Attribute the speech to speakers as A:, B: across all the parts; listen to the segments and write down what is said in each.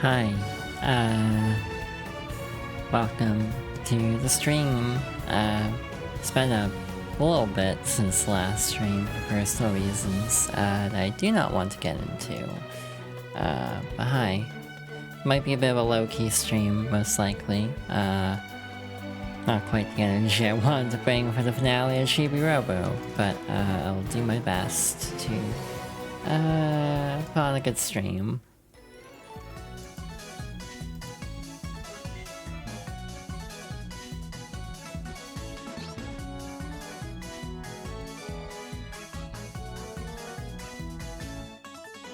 A: Hi, uh, welcome to the stream. It's been a little bit since last stream for personal reasons that I do not want to get into. But hi. Might be a bit of a low-key stream, most likely. Not quite the energy I wanted to bring for the finale of Chibi-Robo, but I'll do my best to put on a good stream.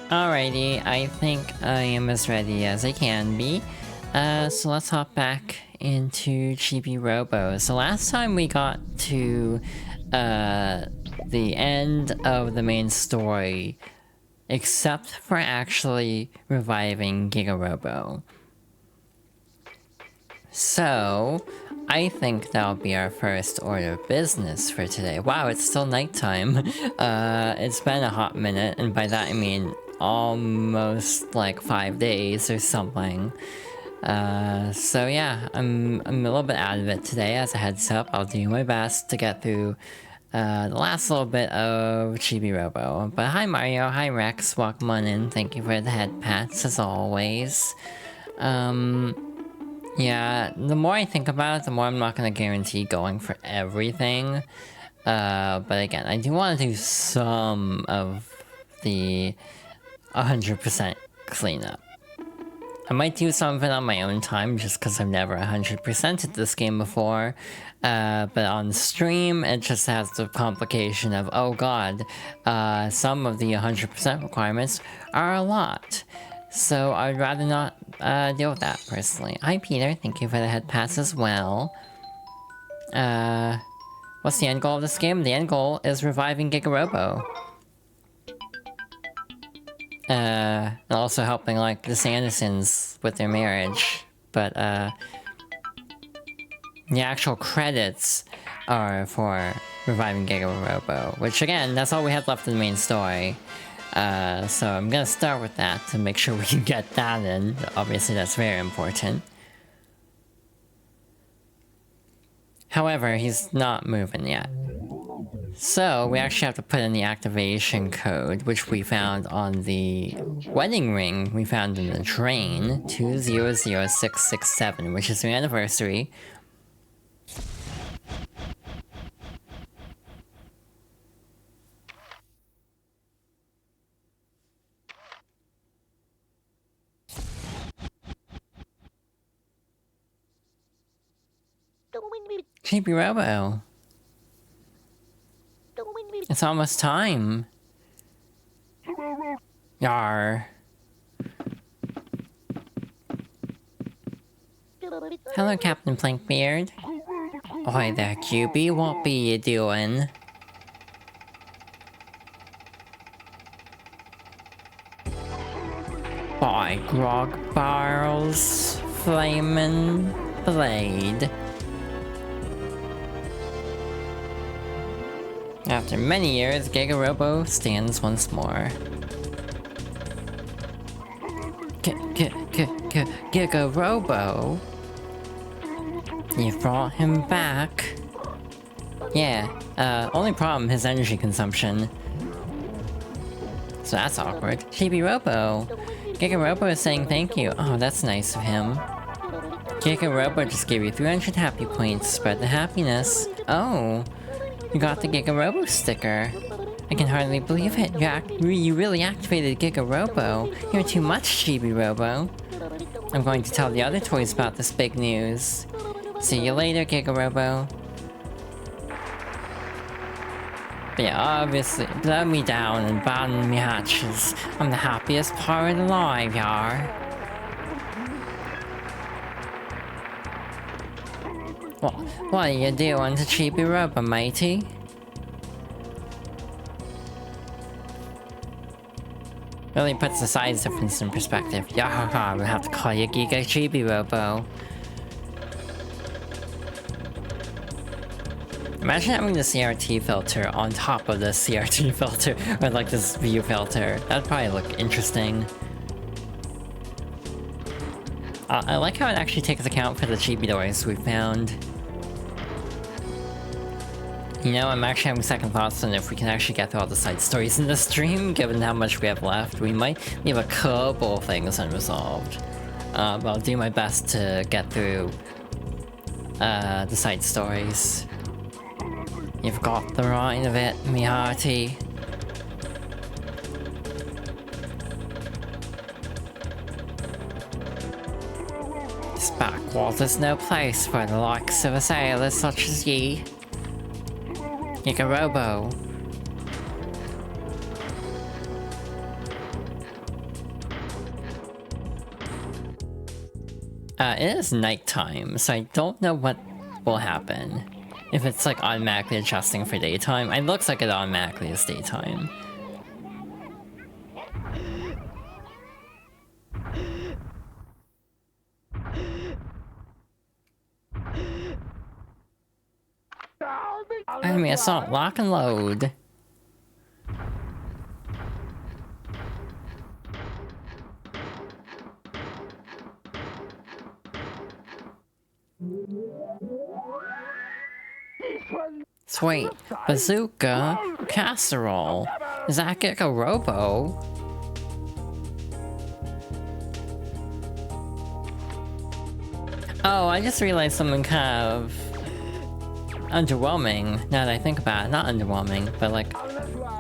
A: Alrighty, I think I am as ready as I can be. So let's hop back into Chibi-Robo. So last time we got to the end of the main story, except for actually reviving Giga-Robo. So I think that'll be our first order of business for today. Wow, it's still nighttime. It's been a hot minute, and by that I mean almost like 5 days or something. So yeah, I'm a little bit out of it today. As a heads up, I'll do my best to get through the last little bit of Chibi-Robo. But hi Mario, hi Rex, welcome on in. Thank you for the head pats as always. Yeah, the more I think about it, the more I'm not gonna guarantee going for everything. But again, I do want to do some of the 100% cleanup. I might do some of it on my own time, just because I've never 100%ed this game before. But on stream, it just has the complication of, oh god, some of the 100% requirements are a lot. So I'd rather not deal with that, personally. Hi Peter, thank you for the head pass as well. What's the end goal of this game? The end goal is reviving Giga-Robo. And also helping, like, the Sandersons with their marriage. But, the actual credits are for reviving Giga-Robo. Which, again, that's all we have left in the main story. So I'm gonna start with that to make sure we can get that in. Obviously, that's very important. However, he's not moving yet. So, we actually have to put in the activation code, which we found on the wedding ring we found in the drain, 200667, which is the anniversary. Chibi-Robo. It's almost time. Yar. Hello, Captain Plankbeard. Oi there, Cuby. What be you doing? By Grog Barrel's flamin' blade. After many years, Giga-Robo stands once more. Giga-Robo? You brought him back? Yeah, only problem, his energy consumption. So that's awkward. Chibi-Robo! Giga-Robo is saying thank you. Oh, that's nice of him. Giga-Robo just gave you 300 happy points. Spread the happiness. Oh! You got the Giga-Robo sticker. I can hardly believe it. You really activated Giga-Robo. You're too much, Chibi-Robo. I'm going to tell the other toys about this big news. See you later, Giga-Robo. But yeah, obviously, blow me down and bottom me hatches. I'm the happiest pirate alive, yar. What are you doing to Chibi-Robo, matey? Really puts the size difference in perspective. Yahaha, we'll have to call you Giga Chibi-Robo. Imagine having the CRT filter on top of the CRT filter, or like this view filter. That'd probably look interesting. I like how it actually takes account for the chibi doors we found. You know, I'm actually having second thoughts on if we can actually get through all the side stories in the stream, given how much we have left. We might leave a couple things unresolved. But I'll do my best to get through the side stories. You've got the right of it, me hearty. This backwater's no place for the likes of a sailor such as ye. Giga-Robo. It is nighttime, so I don't know what will happen. If it's like automatically adjusting for daytime. It looks like it automatically is daytime. Enemy assault, lock and load. Sweet. Bazooka? Casserole? Is that Giga-Robo? Oh, I just realized something kind of underwhelming, now that I think about it. Not underwhelming, but like...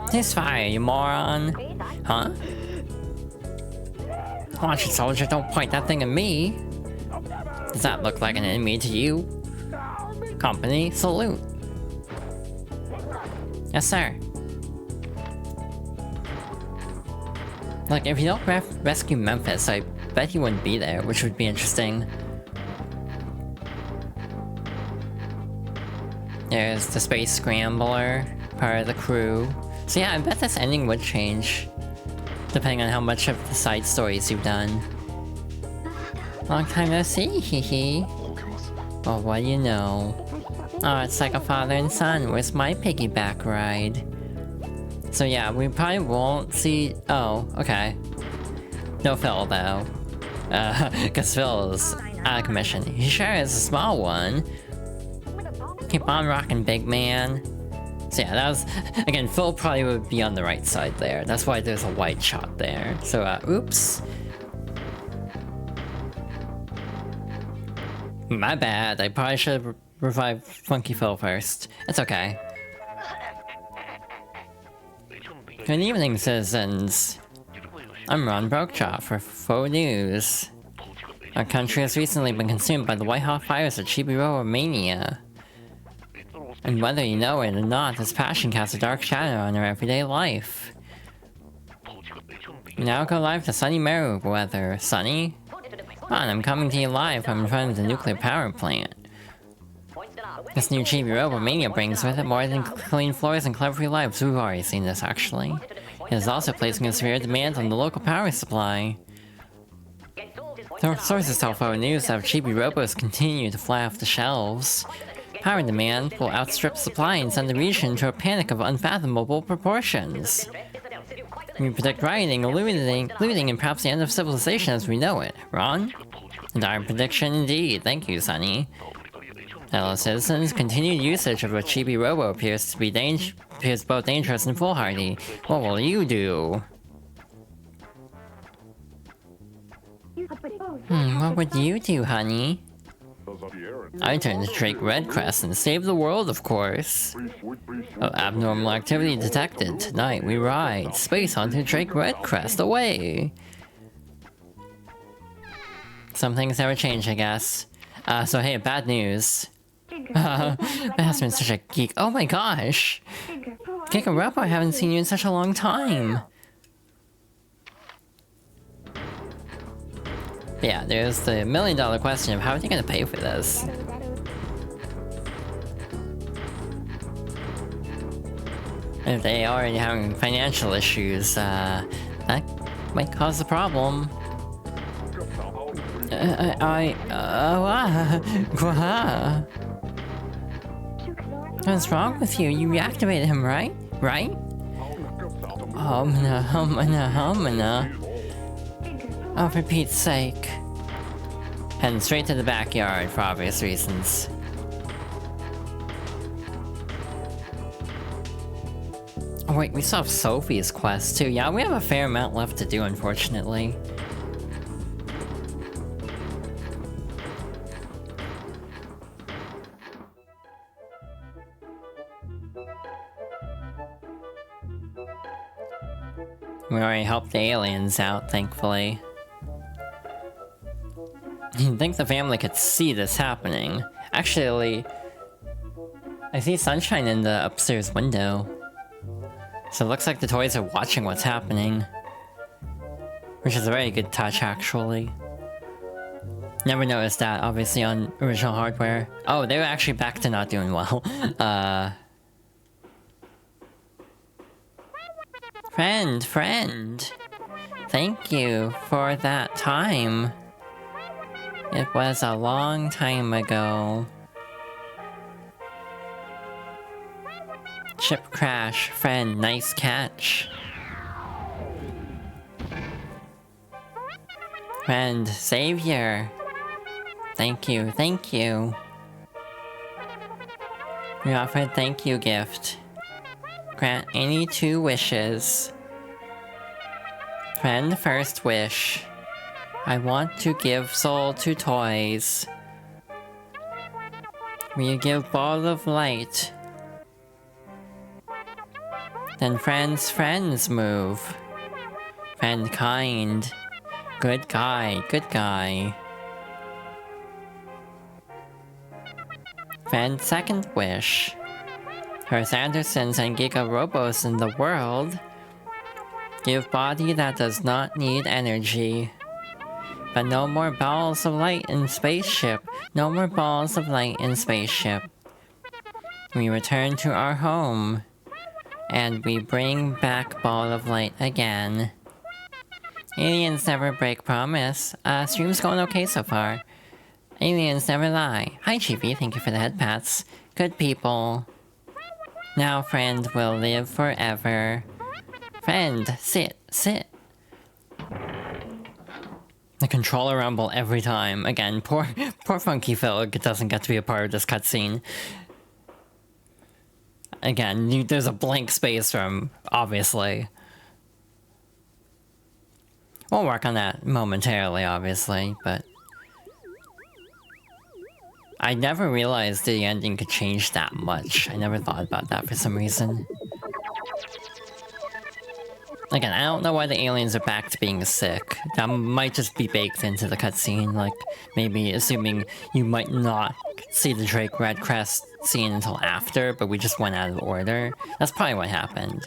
A: Ceasefire, you moron! Huh? Watch it, soldier, don't point that thing at me! Does that look like an enemy to you? Company, salute! Yes, sir. Like, if you don't rescue Memphis, I bet he wouldn't be there, which would be interesting. There's the Space Scrambler, part of the crew. So yeah, I bet this ending would change, depending on how much of the side stories you've done. Long time no see, hee hee. Well, what do you know? Oh, it's like a father and son. Where's my piggyback ride? So yeah, we probably won't see... Oh, okay. No Phil, though. Cause Phil is out of commission. He sure is a small one. Keep on rocking, big man. So yeah, that was... Again, Phil probably would be on the right side there. That's why there's a white shot there. So, oops. My bad. I probably should have revived Funky Phil first. It's okay. Good evening, citizens. I'm Ron Brokejaw for Faux News. Our country has recently been consumed by the white-hot fires of Chibi-Robo mania. And whether you know it or not, this passion casts a dark shadow on our everyday life. We now go live to sunny Merriweather. Sunny? On, I'm coming to you live from in front of the nuclear power plant. This new Chibi-Robo mania brings with it more than clean floors and clever lives. We've already seen this, actually. It is also placing a severe demand on the local power supply. The sources tell Faux News that Chibi-Robos continue to fly off the shelves. Power demand will outstrip supply and send the region into a panic of unfathomable proportions. We predict rioting, looting, and perhaps the end of civilization as we know it. Ron? A dire prediction indeed. Thank you, Sonny. Fellow citizens, continued usage of a Chibi-Robo appears both dangerous and foolhardy. What will you do? What would you do, honey? I turn to Drake Redcrest and save the world, of course. Abnormal activity detected. Tonight we ride space onto Drake Redcrest. Away! Some things never change, I guess. So hey, bad news. That has been such a geek. Oh my gosh! Giga-Robo, I haven't seen you in such a long time. Yeah, there's the $1 million question of how are they gonna pay for this? If they are already having financial issues, that might cause a problem. What's wrong with you? You reactivated him, right? Right? Oh, for Pete's sake. Heading straight to the backyard for obvious reasons. Oh wait, we still have Sophie's quest too. Yeah, we have a fair amount left to do, unfortunately. We already helped the aliens out, thankfully. You'd think the family could see this happening. Actually, I see sunshine in the upstairs window. So it looks like the toys are watching what's happening. Which is a very good touch, actually. Never noticed that, obviously, on original hardware. Oh, they were actually back to not doing well. Friend! Thank you for that time. It was a long time ago. Ship crash, friend, nice catch. Friend, savior. Thank you. We offered thank you gift. Grant any 2 wishes. Friend, first wish. I want to give soul to toys. Will you give ball of light? Then friends move. Friend kind. Good guy. Friend second wish. There's Andersons and Giga-Robos in the world. Give body that does not need energy. But no more balls of light in spaceship. No more balls of light in spaceship. We return to our home. And we bring back ball of light again. Aliens never break promise. Stream's going okay so far. Aliens never lie. Hi Chibi, thank you for the head pats. Good people. Now friend will live forever. Friend, sit. The controller rumble every time. Again, poor Funky Phil doesn't get to be a part of this cutscene. Again, there's a blank space from, obviously. We'll work on that momentarily, obviously, but... I never realized the ending could change that much. I never thought about that for some reason. Again, I don't know why the aliens are back to being sick. That might just be baked into the cutscene, like, maybe assuming you might not see the Drake Red Crest scene until after, but we just went out of order. That's probably what happened.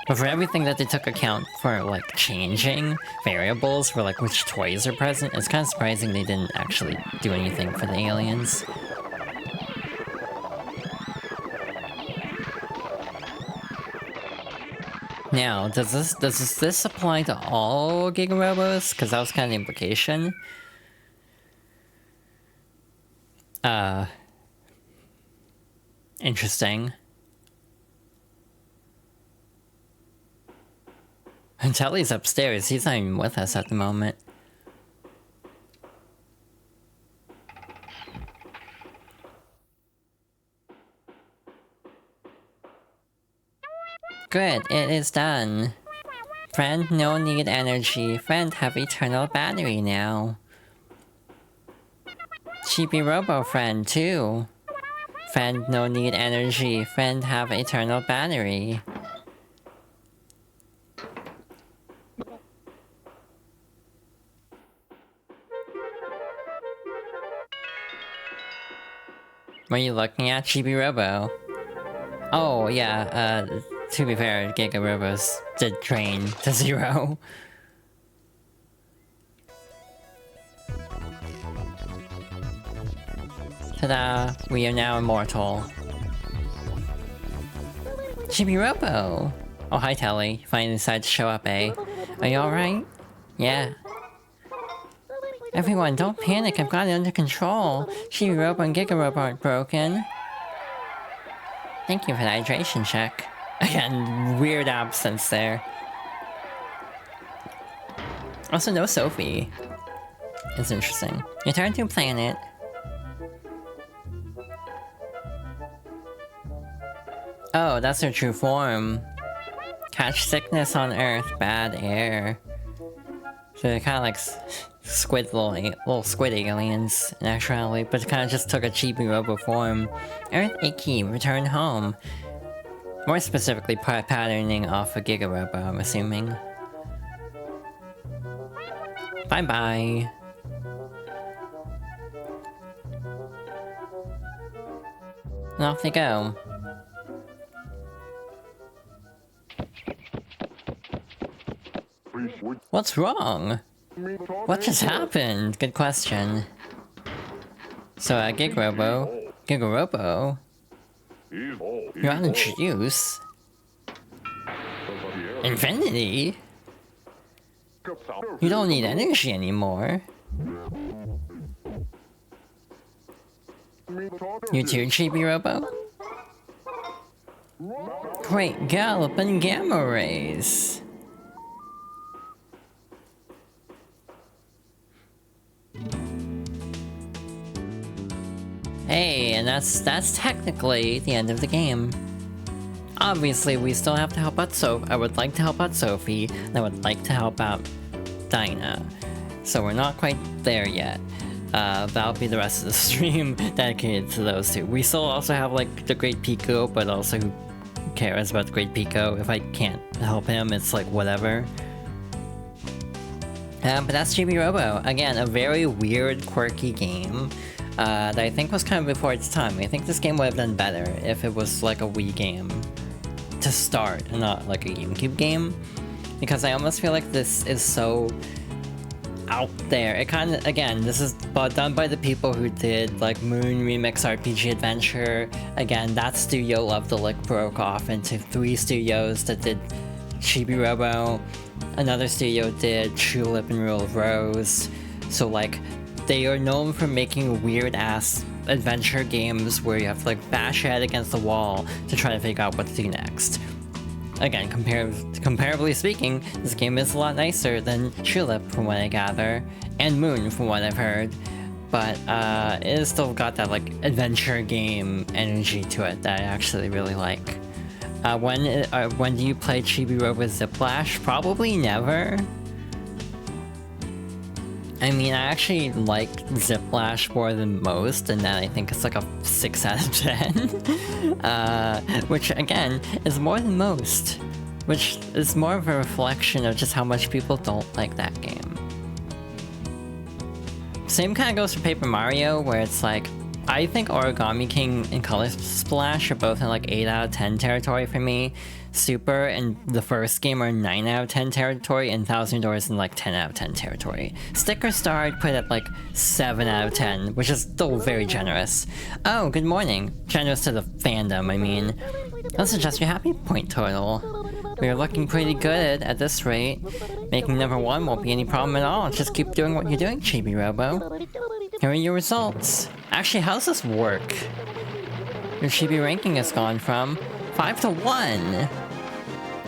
A: But for everything that they took account for, like, changing variables for, like, which toys are present, it's kind of surprising they didn't actually do anything for the aliens. Now, does this apply to all Giga-Robos? Because that was kind of the implication. Interesting. And Telly's upstairs, he's not even with us at the moment. Good, it is done. Friend, no need energy. Friend, have eternal battery now. Chibi-Robo friend, too. Friend, no need energy. Friend, have eternal battery. What are you looking at, Chibi-Robo? Oh, yeah, to be fair, Giga-Robos did drain to 0. Ta-da! We are now immortal. Chibi-Robo! Oh, hi Telly. You finally decided to show up, eh? Are you alright? Yeah. Everyone, don't panic, I've got it under control. Chibi-Robo and Giga-Robo aren't broken. Thank you for the hydration check. Again, weird absence there. Also, no Sophie. It's interesting. Return to planet. Oh, that's their true form. Catch sickness on Earth, bad air. So they're kind of like little squid aliens in actuality, but it kind of just took a Chibi-Robo form. Earth icky, return home. More specifically, patterning off a Giga-Robo, I'm assuming. Bye-bye. And off they go. What's wrong? What just happened? Good question. So, Giga-Robo? You're out of juice? Infinity? You don't need energy anymore. You too, Chibi-Robo? Great gallop and gamma rays! Hey, and that's technically the end of the game. Obviously, we still have to help out I would like to help out Sophie, and I would like to help out Dinah. So we're not quite there yet. That'll be the rest of the stream dedicated to those two. We still also have, like, the Great Pico, but also who cares about the Great Pico? If I can't help him, it's like, whatever. But that's Chibi-Robo. Again, a very weird, quirky game. That I think was kind of before its time. I think this game would have done better if it was like a Wii game to start, and not like a GameCube game. Because I almost feel like this is so out there. It kind of, again, this is done by the people who did like Moon Remix RPG Adventure. Again, that studio Love the Lick broke off into 3 studios that did Chibi-Robo. Another studio did Tulip and Rule of Rose. So like, they are known for making weird-ass adventure games where you have to like bash your head against the wall to try to figure out what to do next. Again, comparably speaking, this game is a lot nicer than Tulip from what I gather, and Moon from what I've heard, but it has still got that like adventure game energy to it that I actually really like. When do you play Chibi-Robo Ziplash? Probably never. I mean, I actually like Ziplash more than most, and that I think it's like a 6 out of 10. Which, again, is more than most. Which is more of a reflection of just how much people don't like that game. Same kind of goes for Paper Mario, where it's like, I think Origami King and Color Splash are both in like 8 out of 10 territory for me. Super and the first game are 9 out of 10 territory, and Thousand Doors in like 10 out of 10 territory. Sticker Star I'd put at like 7 out of 10, which is still very generous. Oh, good morning. Generous to the fandom, I mean. Let's adjust your happy point total. We are looking pretty good at this rate. Making number 1 won't be any problem at all. Just keep doing what you're doing, Chibi-Robo. Here are your results. Actually, how does this work? Your Chibi ranking has gone from 5 to 1.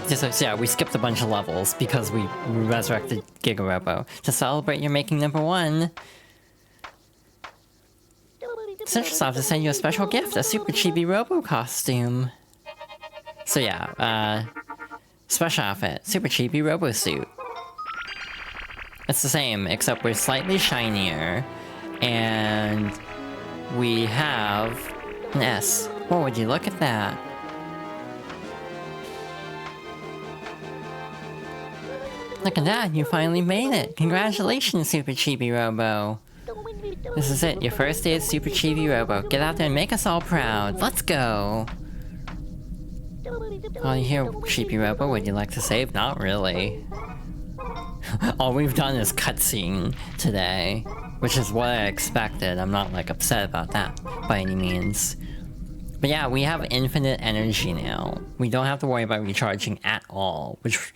A: So yeah, we skipped a bunch of levels because we resurrected Giga-Robo. To celebrate your making number 1, Centrosoft has sent you a special gift, a Super Chibi-Robo costume. So yeah, special outfit, Super Chibi-Robo suit. It's the same, except we're slightly shinier, and we have an S. Oh, would you look at that? Look at that, you finally made it! Congratulations, Super Chibi-Robo! This is it, your first day as Super Chibi-Robo. Get out there and make us all proud! Let's go! While you're here, Chibi-Robo, would you like to save? Not really. All we've done is cutscene today, which is what I expected. I'm not, like, upset about that by any means. But yeah, we have infinite energy now. We don't have to worry about recharging at all, which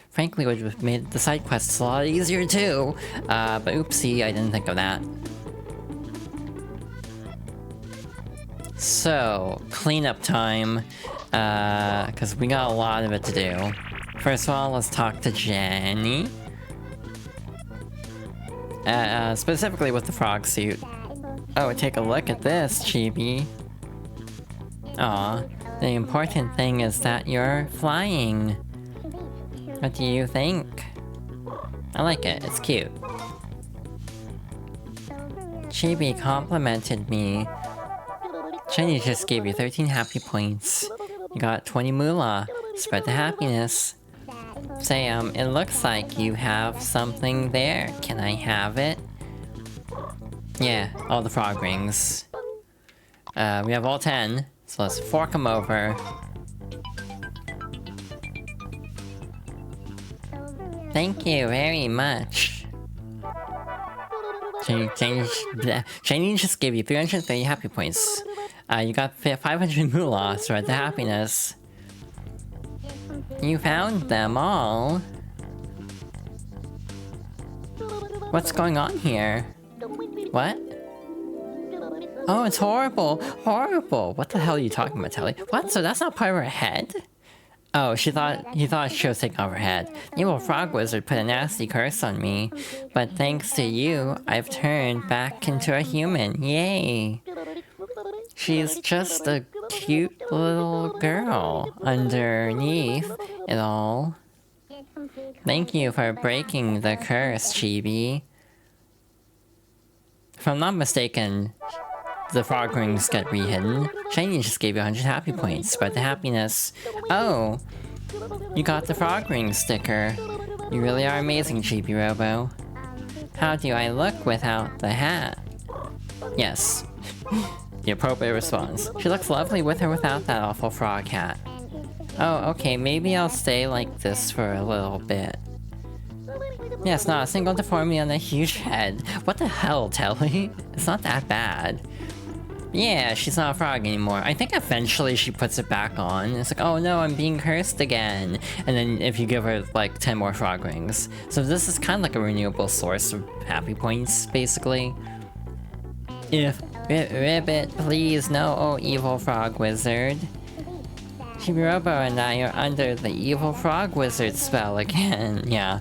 A: frankly would have made the side quests a lot easier too. But oopsie, I didn't think of that. So, cleanup time, because we got a lot of it to do. First of all, let's talk to Jenny. Specifically with the frog suit. Oh, take a look at this, Chibi. Aw, the important thing is that you're flying. What do you think? I like it, it's cute. Chibi complimented me. Shiny just gave you 13 happy points. You got 20 moolah. Spread the happiness. Say, it looks like you have something there. Can I have it? Yeah, all the frog rings. We have all 10, so let's fork them over. Thank you very much. Shiny just gave you 330 happy points. You got 500 moolah, spread the happiness. You found them all. What's going on here? What? Oh, it's horrible! Horrible! What the hell are you talking about, Telly? What? So that's not part of her head? Oh, he thought she was taking off her head. The evil frog wizard put a nasty curse on me. But thanks to you, I've turned back into a human. Yay! She's just a cute little girl underneath it all. Thank you for breaking the curse, Chibi. If I'm not mistaken, the frog rings get re-hidden. Shiny just gave you 100 happy points. Spread the happiness. Oh! You got the frog ring sticker. You really are amazing, Chibi-Robo. How do I look without the hat? Yes. The appropriate response. She looks lovely with or without that awful frog hat. Oh, okay, maybe I'll stay like this for a little bit. Yes, not a single deformity on a huge head. What the hell, Telly? It's not that bad. Yeah, she's not a frog anymore. I think eventually she puts it back on. It's like, oh no, I'm being cursed again. And then if you give her like 10 more frog rings. So this is kind of like a renewable source of happy points, basically. If Ribbit, please no, oh evil frog wizard. Chibi-Robo and I are under the evil frog wizard spell again. Yeah.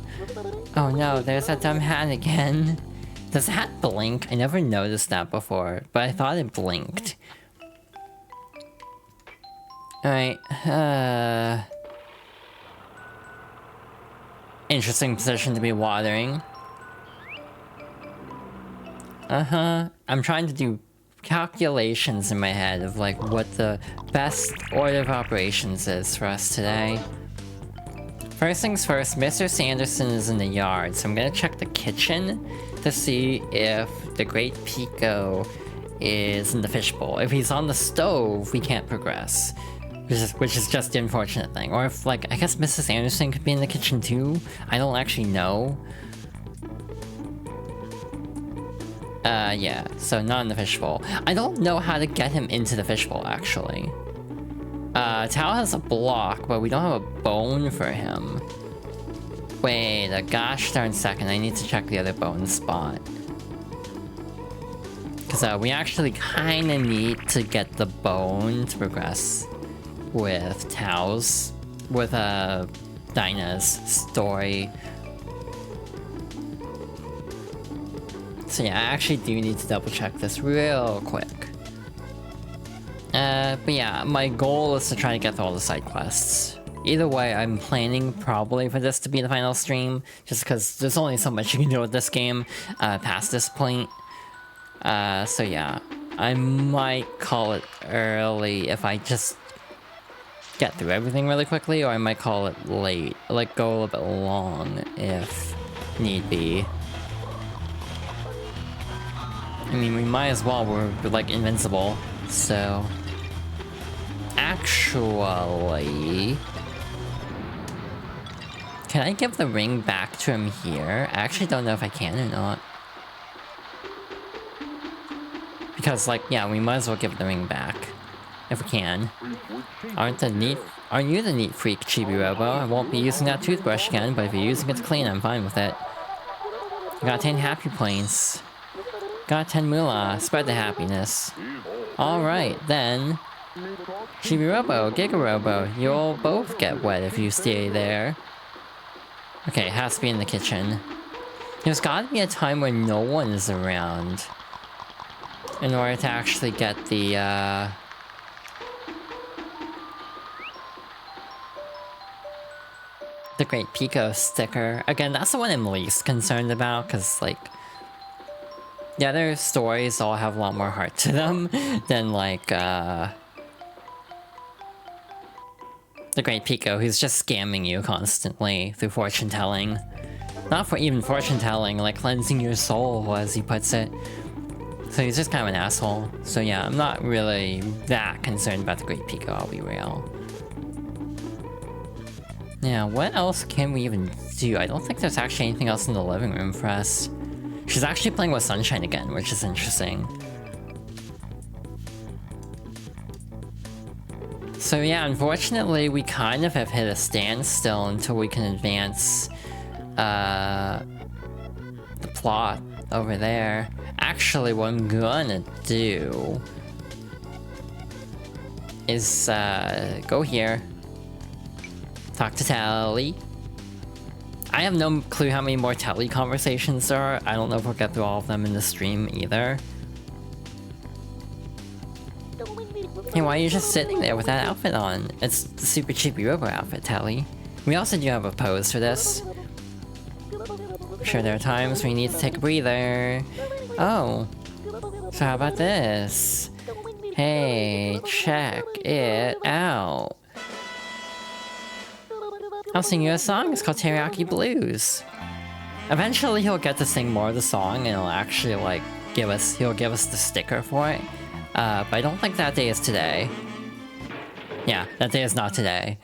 A: Oh no, there's that dumb hat again. Does the hat blink? I never noticed that before, but I thought it blinked. Alright, interesting position to be watering. I'm trying to do calculations in my head of like what the best order of operations is for us today. First things first, Mr. Sanderson is in the yard, so I'm gonna check the kitchen to see if the Great Pico is in the fishbowl. If he's on the stove, we can't progress. Which is just the unfortunate thing. Or if, like, I guess Mrs. Anderson could be in the kitchen too? I don't actually know. Yeah, so not in the fishbowl. I don't know how to get him into the fishbowl, actually. Tao has a block, but we don't have a bone for him. Wait a gosh darn second, I need to check the other bone spot. Because we actually kind of need to get the bone to progress with Tao's, with Dinah's story. So yeah, I actually do need to double check this real quick. But yeah, my goal is to try to get through all the side quests. Either way, I'm planning probably for this to be the final stream, just because there's only so much you can do with this game past this point. So yeah, I might call it early if I just get through everything really quickly, or I might call it late, like go a little bit long if need be. I mean, we might as well, we're like invincible, so... Actually... Can I give the ring back to him here? I actually don't know if I can or not. Because, like, yeah, we might as well give the ring back. If we can. Aren't you the neat freak, Chibi-Robo? I won't be using that toothbrush again, but if you're using it to clean, I'm fine with it. I got 10 happy points. Got 10 moolah, spread the happiness. Alright, then. Chibi-Robo, Giga-Robo, you'll both get wet if you stay there. Okay, it has to be in the kitchen. There's gotta be a time when no one is around in order to actually get the Great Pico sticker. Again, that's the one I'm least concerned about, because, like, the other stories all have a lot more heart to them than, like, the Great Pico, who's just scamming you constantly through fortune-telling. Not for even fortune-telling, like cleansing your soul, as he puts it. So he's just kind of an asshole. So yeah, I'm not really that concerned about the Great Pico, I'll be real. Yeah, what else can we even do? I don't think there's actually anything else in the living room for us. She's actually playing with Sunshine again, which is interesting. So yeah, unfortunately, we kind of have hit a standstill until we can advance the plot over there. Actually, what I'm gonna do is go here, talk to Telly. I have no clue how many more Telly conversations there are. I don't know if we'll get through all of them in the stream either. Hey, why are you just sitting there with that outfit on? It's the super Chibi-Robo outfit, Telly. We also do have a pose for this. I'm sure there are times when you need to take a breather. Oh, so how about this? Hey, check it out. I'll sing you a song, it's called Teriyaki Blues. Eventually he'll get to sing more of the song and he'll actually like he'll give us the sticker for it. But I don't think that day is today. Yeah, that day is not today.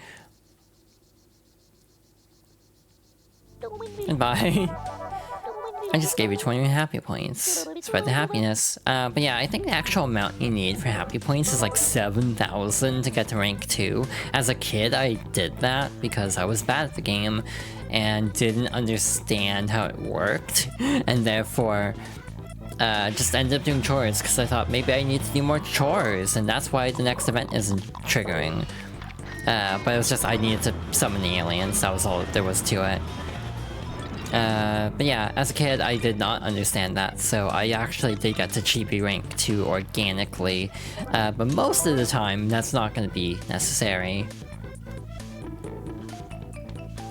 A: Goodbye. I just gave you 20 happy points. Spread the happiness. But yeah, I think the actual amount you need for happy points is like 7,000 to get to rank 2. As a kid, I did that because I was bad at the game and didn't understand how it worked. And therefore, just ended up doing chores because I thought maybe I need to do more chores. And that's why the next event isn't triggering. But it was just I needed to summon the aliens. That was all there was to it. But yeah, as a kid, I did not understand that, so I actually did get to Chibi rank 2 organically, but most of the time, that's not going to be necessary.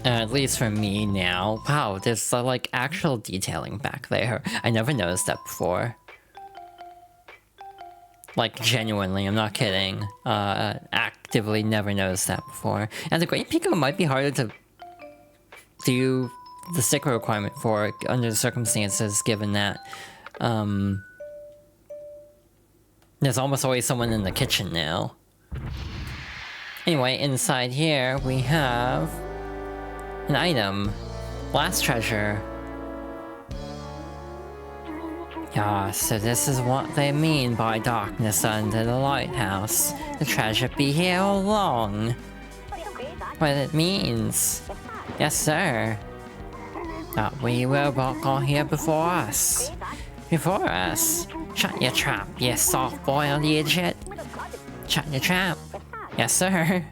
A: At least for me now. Wow, there's like actual detailing back there. I never noticed that before. Like, genuinely, I'm not kidding. Actively never noticed that before. And the Great Pico might be harder to do the sticker requirement for under the circumstances, given that there's almost always someone in the kitchen now. Anyway, inside here we have an item. Blast treasure. Ah, so this is what they mean by darkness under the lighthouse. The treasure be here all along. What it means. Yes, sir. That wee robot got here before us. Before us? Shut your trap, you soft-boiled idiot. Shut your trap. Yes, sir.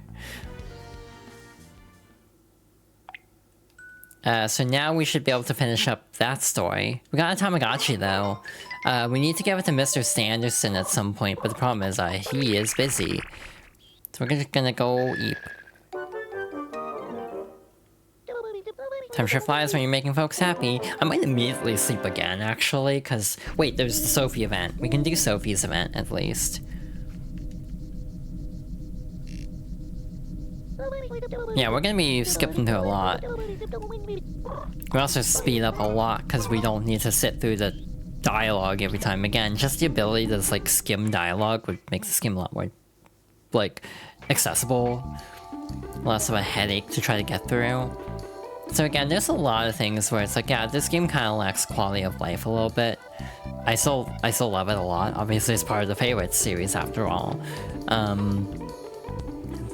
A: So now we should be able to finish up that story. We got a Tamagotchi, though. We need to give it to Mr. Sanderson at some point, but the problem is, he is busy. So we're just gonna go eat. Time sure flies when you're making folks happy. I might immediately sleep again, actually, because... Wait, there's the Sophie event. We can do Sophie's event, at least. Yeah, we're gonna be skipping through a lot. We also speed up a lot, because we don't need to sit through the dialogue every time. Again, just the ability to, like, skim dialogue would make the skim a lot more, like, accessible. Less of a headache to try to get through. So again, there's a lot of things where it's like, yeah, this game kind of lacks quality of life a little bit. I still love it a lot. Obviously, it's part of the Favorites series after all.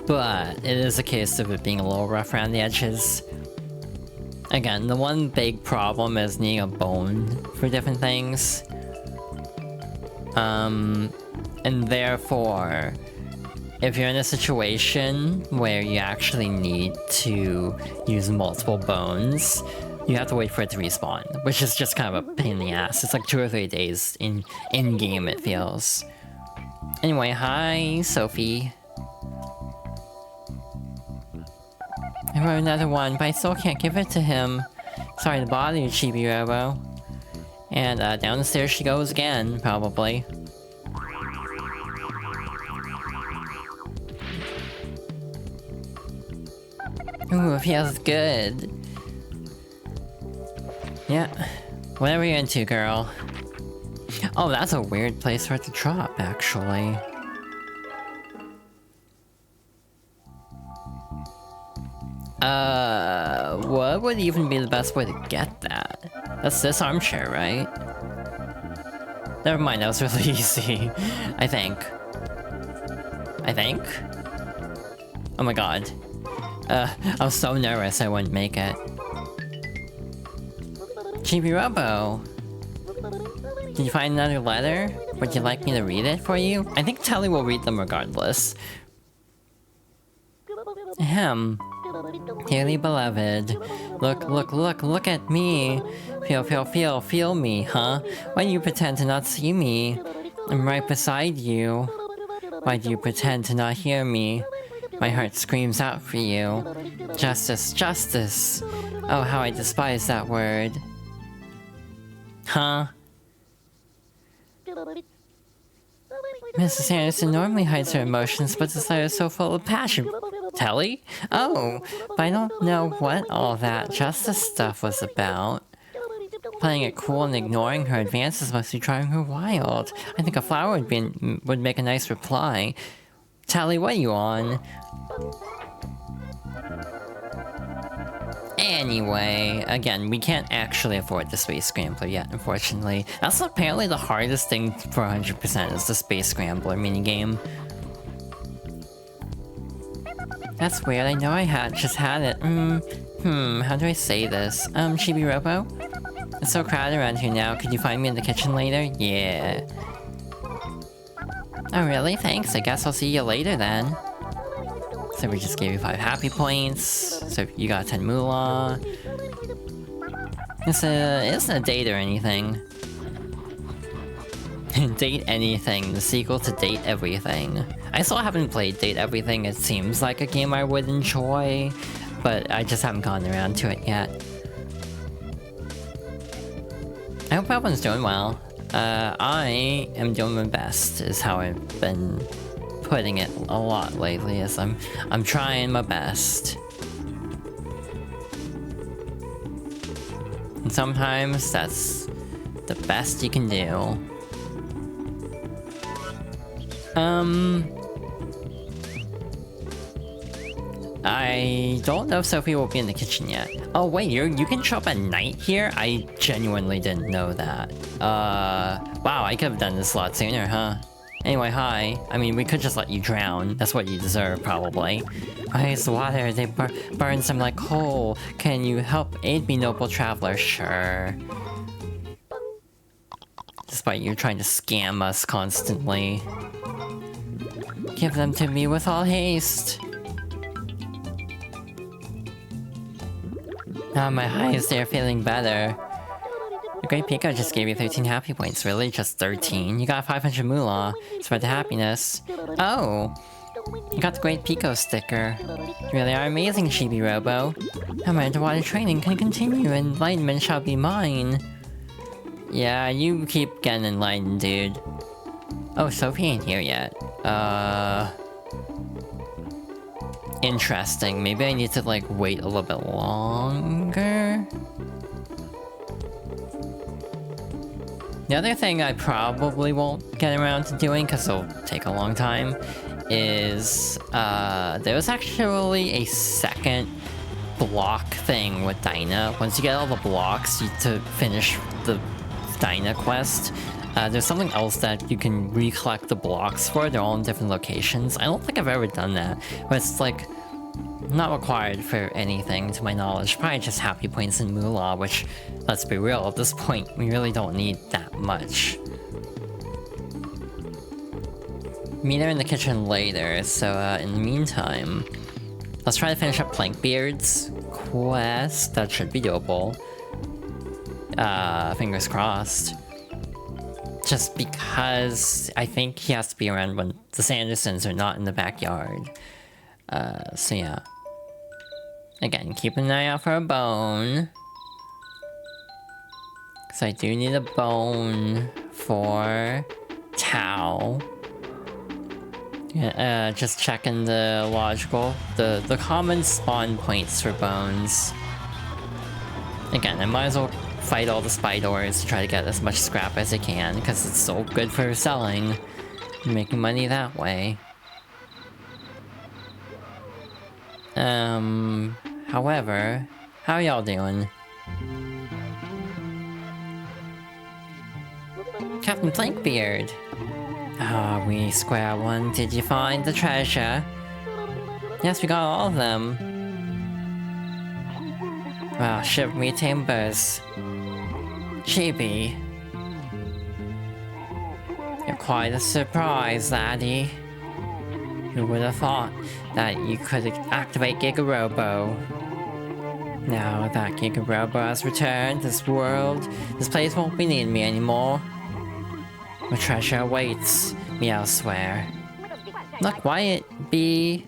A: But it is a case of it being a little rough around the edges. Again, the one big problem is needing a bone for different things. And therefore, if you're in a situation where you actually need to use multiple bones, you have to wait for it to respawn, which is just kind of a pain in the ass. It's like 2 or 3 days in-game, it feels. Anyway, hi, Sophie. I wrote another one, but I still can't give it to him. Sorry to bother you, Chibi-Robo. And down the stairs she goes again, probably. Ooh, it feels good. Yeah. Whatever you're into, girl. Oh, that's a weird place for it to drop, actually. What would even be the best way to get that? That's this armchair, right? Never mind, that was really easy. I think. Oh my god. I was so nervous I wouldn't make it. Chibi-Robo! Did you find another letter? Would you like me to read it for you? I think Telly will read them regardless. Ahem. Dearly beloved. Look at me. Feel me, huh? Why do you pretend to not see me? I'm right beside you. Why do you pretend to not hear me? My heart screams out for you. Justice. Oh, how I despise that word. Huh? Mrs. Anderson normally hides her emotions, but this letter is so full of passion. Telly? Oh, but I don't know what all that justice stuff was about. Playing it cool and ignoring her advances must be driving her wild. I think a flower would make a nice reply. Telly, what are you on? Anyway, again, we can't actually afford the Space Scrambler yet, unfortunately. That's apparently the hardest thing for 100% is the Space Scrambler minigame. That's weird, I know I just had it. How do I say this? Chibi-Robo? It's so crowded around here now, could you find me in the kitchen later? Yeah. Oh really? Thanks, I guess I'll see you later then. So we just gave you 5 happy points, so you got 10 moolah. It isn't a date or anything. Date Anything, the sequel to Date Everything. I still haven't played Date Everything, it seems like a game I would enjoy, but I just haven't gotten around to it yet. I hope everyone's doing well. I am doing my best, is how I've been putting it a lot lately, as I'm trying my best. And sometimes that's the best you can do. I don't know if Sophie will be in the kitchen yet. Oh wait, you can show up at night here? I genuinely didn't know that. Wow, I could have done this a lot sooner, huh? Anyway, hi. I mean, we could just let you drown. That's what you deserve, probably. Ice water, they burn some like coal. Can you help aid me, noble traveler? Sure. Despite you trying to scam us constantly. Give them to me with all haste. Now my highs, they're feeling better. The Great Pico just gave you 13 happy points, really? Just 13? You got 500 moolah. Spread the happiness. Oh! You got the Great Pico sticker. You really are amazing, Chibi-Robo. Now my underwater training can continue, and enlightenment shall be mine. Yeah, you keep getting enlightened, dude. Oh, Sophie ain't here yet. Interesting. Maybe I need to, like, wait a little bit longer? The other thing I probably won't get around to doing, because it'll take a long time, is, there was actually a second block thing with Dinah. Once you get all the blocks to finish the Dinah quest, there's something else that you can recollect the blocks for. They're all in different locations. I don't think I've ever done that, but it's like not required for anything to my knowledge. Probably just happy points and moolah, which, let's be real, at this point we really don't need that much. Meet her in the kitchen later, so in the meantime, let's try to finish up Plankbeard's quest. That should be doable. Fingers crossed. Just because I think he has to be around when the Sandersons are not in the backyard. So yeah. Again, keep an eye out for a bone. Because I do need a bone for Tao. Just checking the logical, the common spawn points for bones. Again, I might as well fight all the spiders to try to get as much scrap as I can, because it's so good for selling. Making money that way. However, how y'all doing? Captain Blankbeard! Ah, we square one, did you find the treasure? Yes, we got all of them. Well, shiver me timbers. Chibi. You're quite a surprise, laddie. Who would have thought that you could activate Giga-Robo? Now that Giga-Robo has returned, this place won't be needing me anymore. The treasure awaits me elsewhere. Not quiet, bee.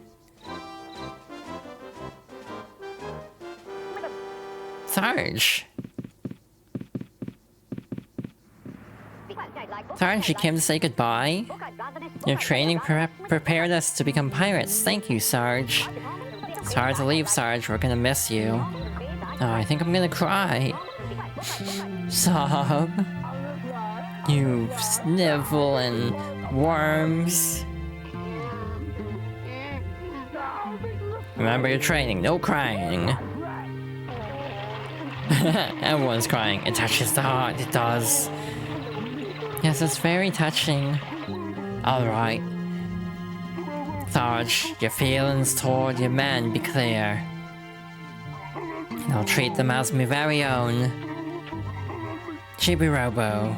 A: Sarge! Sarge, you came to say goodbye? Your training prepared us to become pirates. Thank you, Sarge. It's hard to leave, Sarge. We're gonna miss you. Oh, I think I'm gonna cry. Sob. You snivel and worms. Remember your training, no crying. Everyone's crying. It touches the heart, it does. Yes, it's very touching. Alright. Sarge, your feelings toward your men be clear. And I'll treat them as my very own. Chibi-Robo.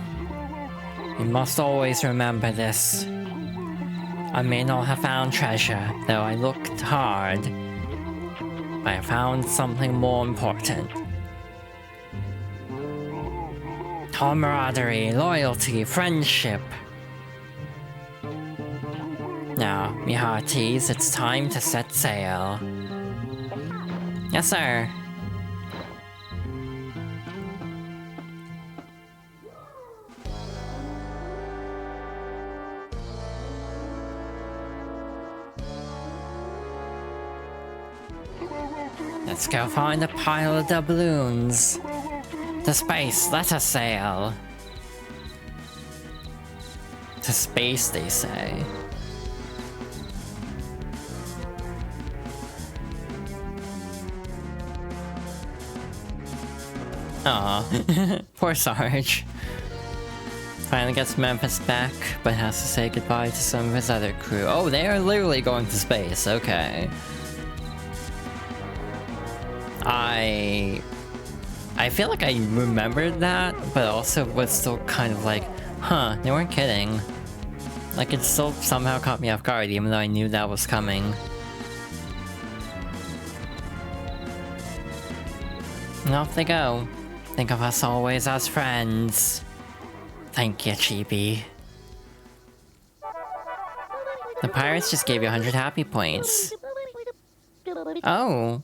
A: You must always remember this. I may not have found treasure, though I looked hard. But I found something more important. Camaraderie, loyalty, friendship. Now, me hearties, it's time to set sail. Yes, sir. Let's go find a pile of doubloons. To space, let us sail. To space, they say. Aw, poor Sarge. Finally gets Memphis back, but has to say goodbye to some of his other crew. Oh, they are literally going to space, okay. I feel like I remembered that, but also was still kind of like, huh, they weren't kidding. Like, it still somehow caught me off guard, even though I knew that was coming. And off they go. Think of us always as friends. Thank you, Chibi. The pirates just gave you 100 happy points. Oh,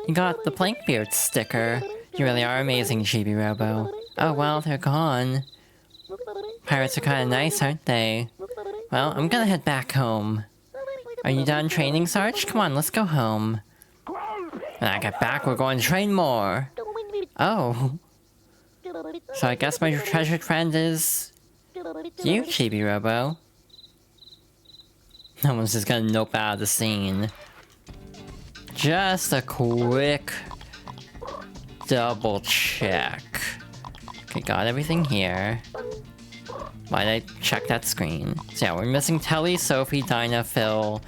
A: you got the Blankbeard sticker. You really are amazing, Chibi-Robo. Oh well, they're gone. Pirates are kinda nice, aren't they? Well, I'm gonna head back home. Are you done training, Sarge? Come on, let's go home. When I get back, we're going to train more. Oh. So I guess my treasured friend is... you, Chibi-Robo. No one's just gonna nope out of the scene. Just a quick... double check. Okay, got everything here. Why'd I check that screen? So yeah, we're missing Telly, Sophie, Dinah, Phil,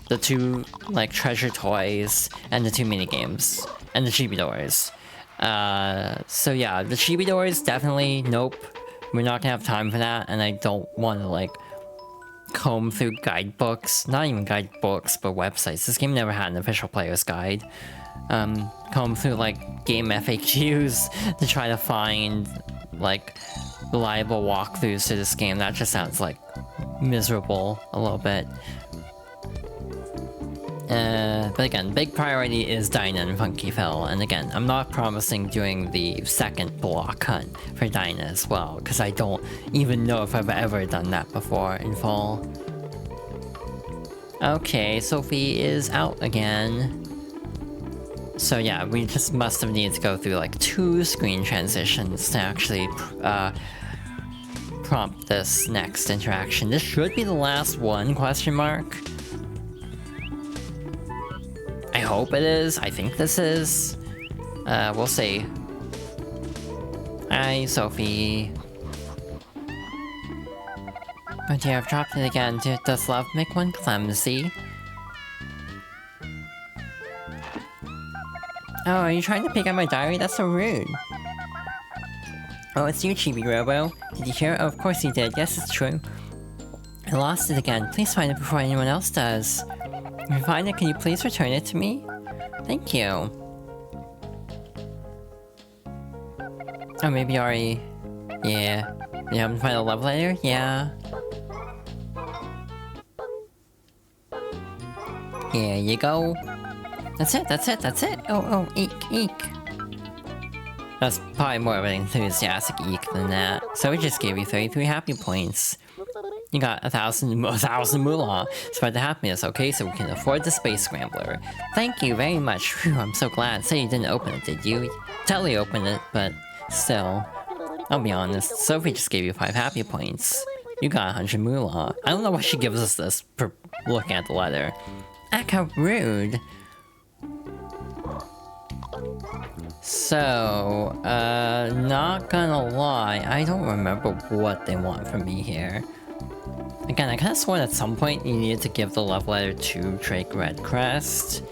A: the two, like, treasure toys, and the two minigames. And the Chibi doors. So yeah, the Chibi doors, definitely, nope. We're not gonna have time for that, and I don't want to, like, comb through guidebooks. Not even guidebooks, but websites. This game never had an official player's guide. comb through, like, game FAQs to try to find, like, reliable walkthroughs to this game. That just sounds, like, miserable a little bit. But again, big priority is Dinah and Funky Phil, and again, I'm not promising doing the second block hunt for Dinah as well, because I don't even know if I've ever done that before in full. Okay, Sophie is out again. So yeah, we just must have needed to go through like 2 screen transitions to actually prompt this next interaction. This should be the last one, question mark. I hope it is. I think this is. We'll see. Hi, Sophie. Oh dear, I've dropped it again. Does love make one clumsy? Oh, are you trying to pick up my diary? That's so rude. Oh, it's you, Chibi-Robo. Did you hear? Oh, of course you did. Yes, it's true. I lost it again. Please find it before anyone else does. If you find it, can you please return it to me? Thank you. Oh, maybe already... Yeah. You haven't found a love letter? Yeah. Here you go. That's it, that's it, that's it! Oh, eek, eek. That's probably more of an enthusiastic eek than that. So we just gave you 33 happy points. You got 1,000 moolah. Spread the happiness, okay? So we can afford the Space Scrambler. Thank you very much. Phew, I'm so glad. Say you didn't open it, did you? Totally opened it, but still. I'll be honest, Sophie just gave you 5 happy points. You got 100 moolah. I don't know why she gives us this for looking at the letter. Ack, how rude. So, not gonna lie, I don't remember what they want from me here. Again, I kinda swore at some point you needed to give the love letter to Drake Redcrest.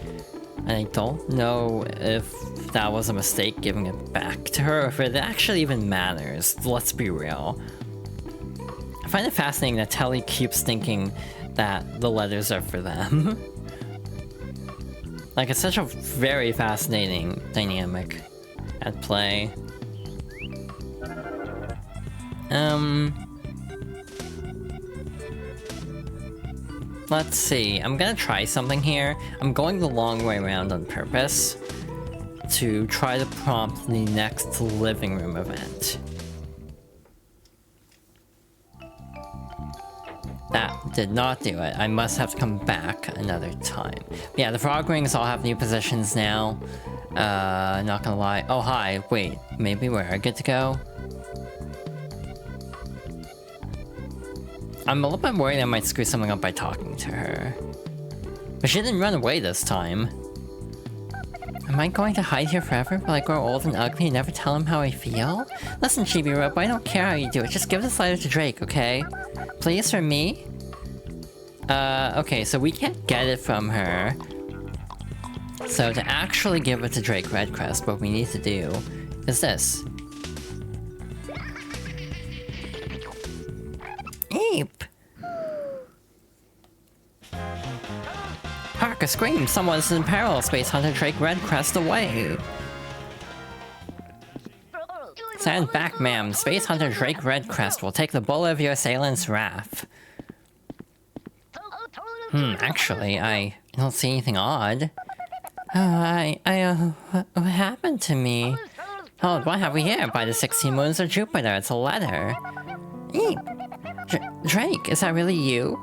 A: And I don't know if that was a mistake giving it back to her, or if it actually even matters. Let's be real. I find it fascinating that Telly keeps thinking that the letters are for them. Like, it's such a very fascinating dynamic at play. Let's see. I'm gonna try something here. I'm going the long way around on purpose to try to prompt the next living room event. That did not do it. I must have to come back another time. Yeah, the frog rings all have new positions now. Not gonna lie. Oh, hi. Wait, maybe we're good to go? I'm a little bit worried I might screw something up by talking to her. But she didn't run away this time. Am I going to hide here forever? Will I grow old and ugly and never tell him how I feel? Listen, Chibi-Robo, I don't care how you do it. Just give this letter to Drake, okay? Please, for me? Okay, so we can't get it from her. So to actually give it to Drake Redcrest, what we need to do is this. Eep! Hark, a scream! Someone is in peril! Space Hunter Drake Redcrest away! Stand back, ma'am. Space Hunter Drake Redcrest will take the bullet of your assailant's wrath. Actually, I don't see anything odd. What happened to me? Oh, what have we here? By the 16 moons of Jupiter, it's a letter. Eep! Drake, is that really you?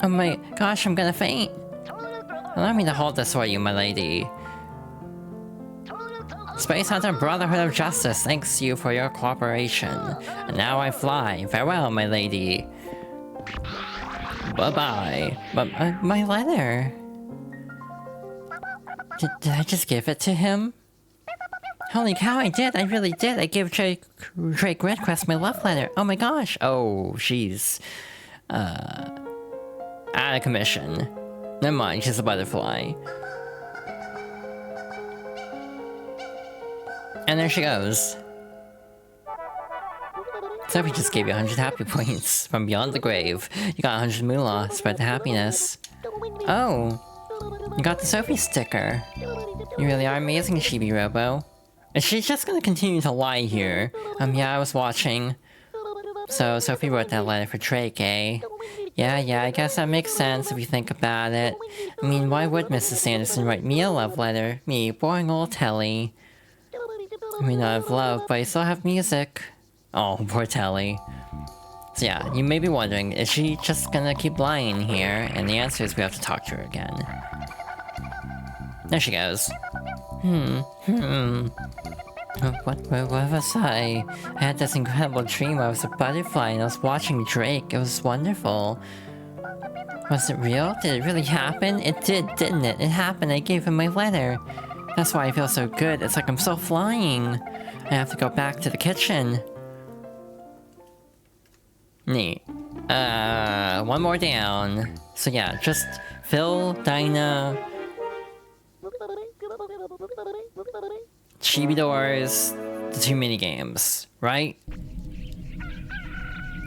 A: Oh my gosh, I'm gonna faint. Allow me to hold this for you, my lady. Space Hunter Brotherhood of Justice thanks you for your cooperation. And now I fly. Farewell, my lady. Bye-bye. But my letter... Did I just give it to him? Holy cow, I did! I really did! I gave Drake Redcrest my love letter! Oh my gosh! Oh, she's... out of commission. Never mind, she's a butterfly. And there she goes. Sophie just gave you 100 happy points from beyond the grave. You got 100 moolah, spread the happiness. Oh! You got the Sophie sticker. You really are amazing, Chibi-Robo. Is she just gonna continue to lie here? Yeah, I was watching. So, Sophie wrote that letter for Drake, eh? Yeah, I guess that makes sense if you think about it. I mean, why would Mrs. Sanderson write me a love letter? Me, boring old Telly. I mean, I have love, but I still have music. Oh, poor Telly. So yeah, you may be wondering, is she just gonna keep lying here? And the answer is we have to talk to her again. There she goes. What was I? I had this incredible dream where I was a butterfly and I was watching Drake. It was wonderful. Was it real? Did it really happen? It did, didn't it? It happened. I gave him my letter. That's why I feel so good. It's like I'm still flying. I have to go back to the kitchen. Neat. One more down. So yeah, just Phil, Dinah, Chibi Doors, the 2 minigames, right?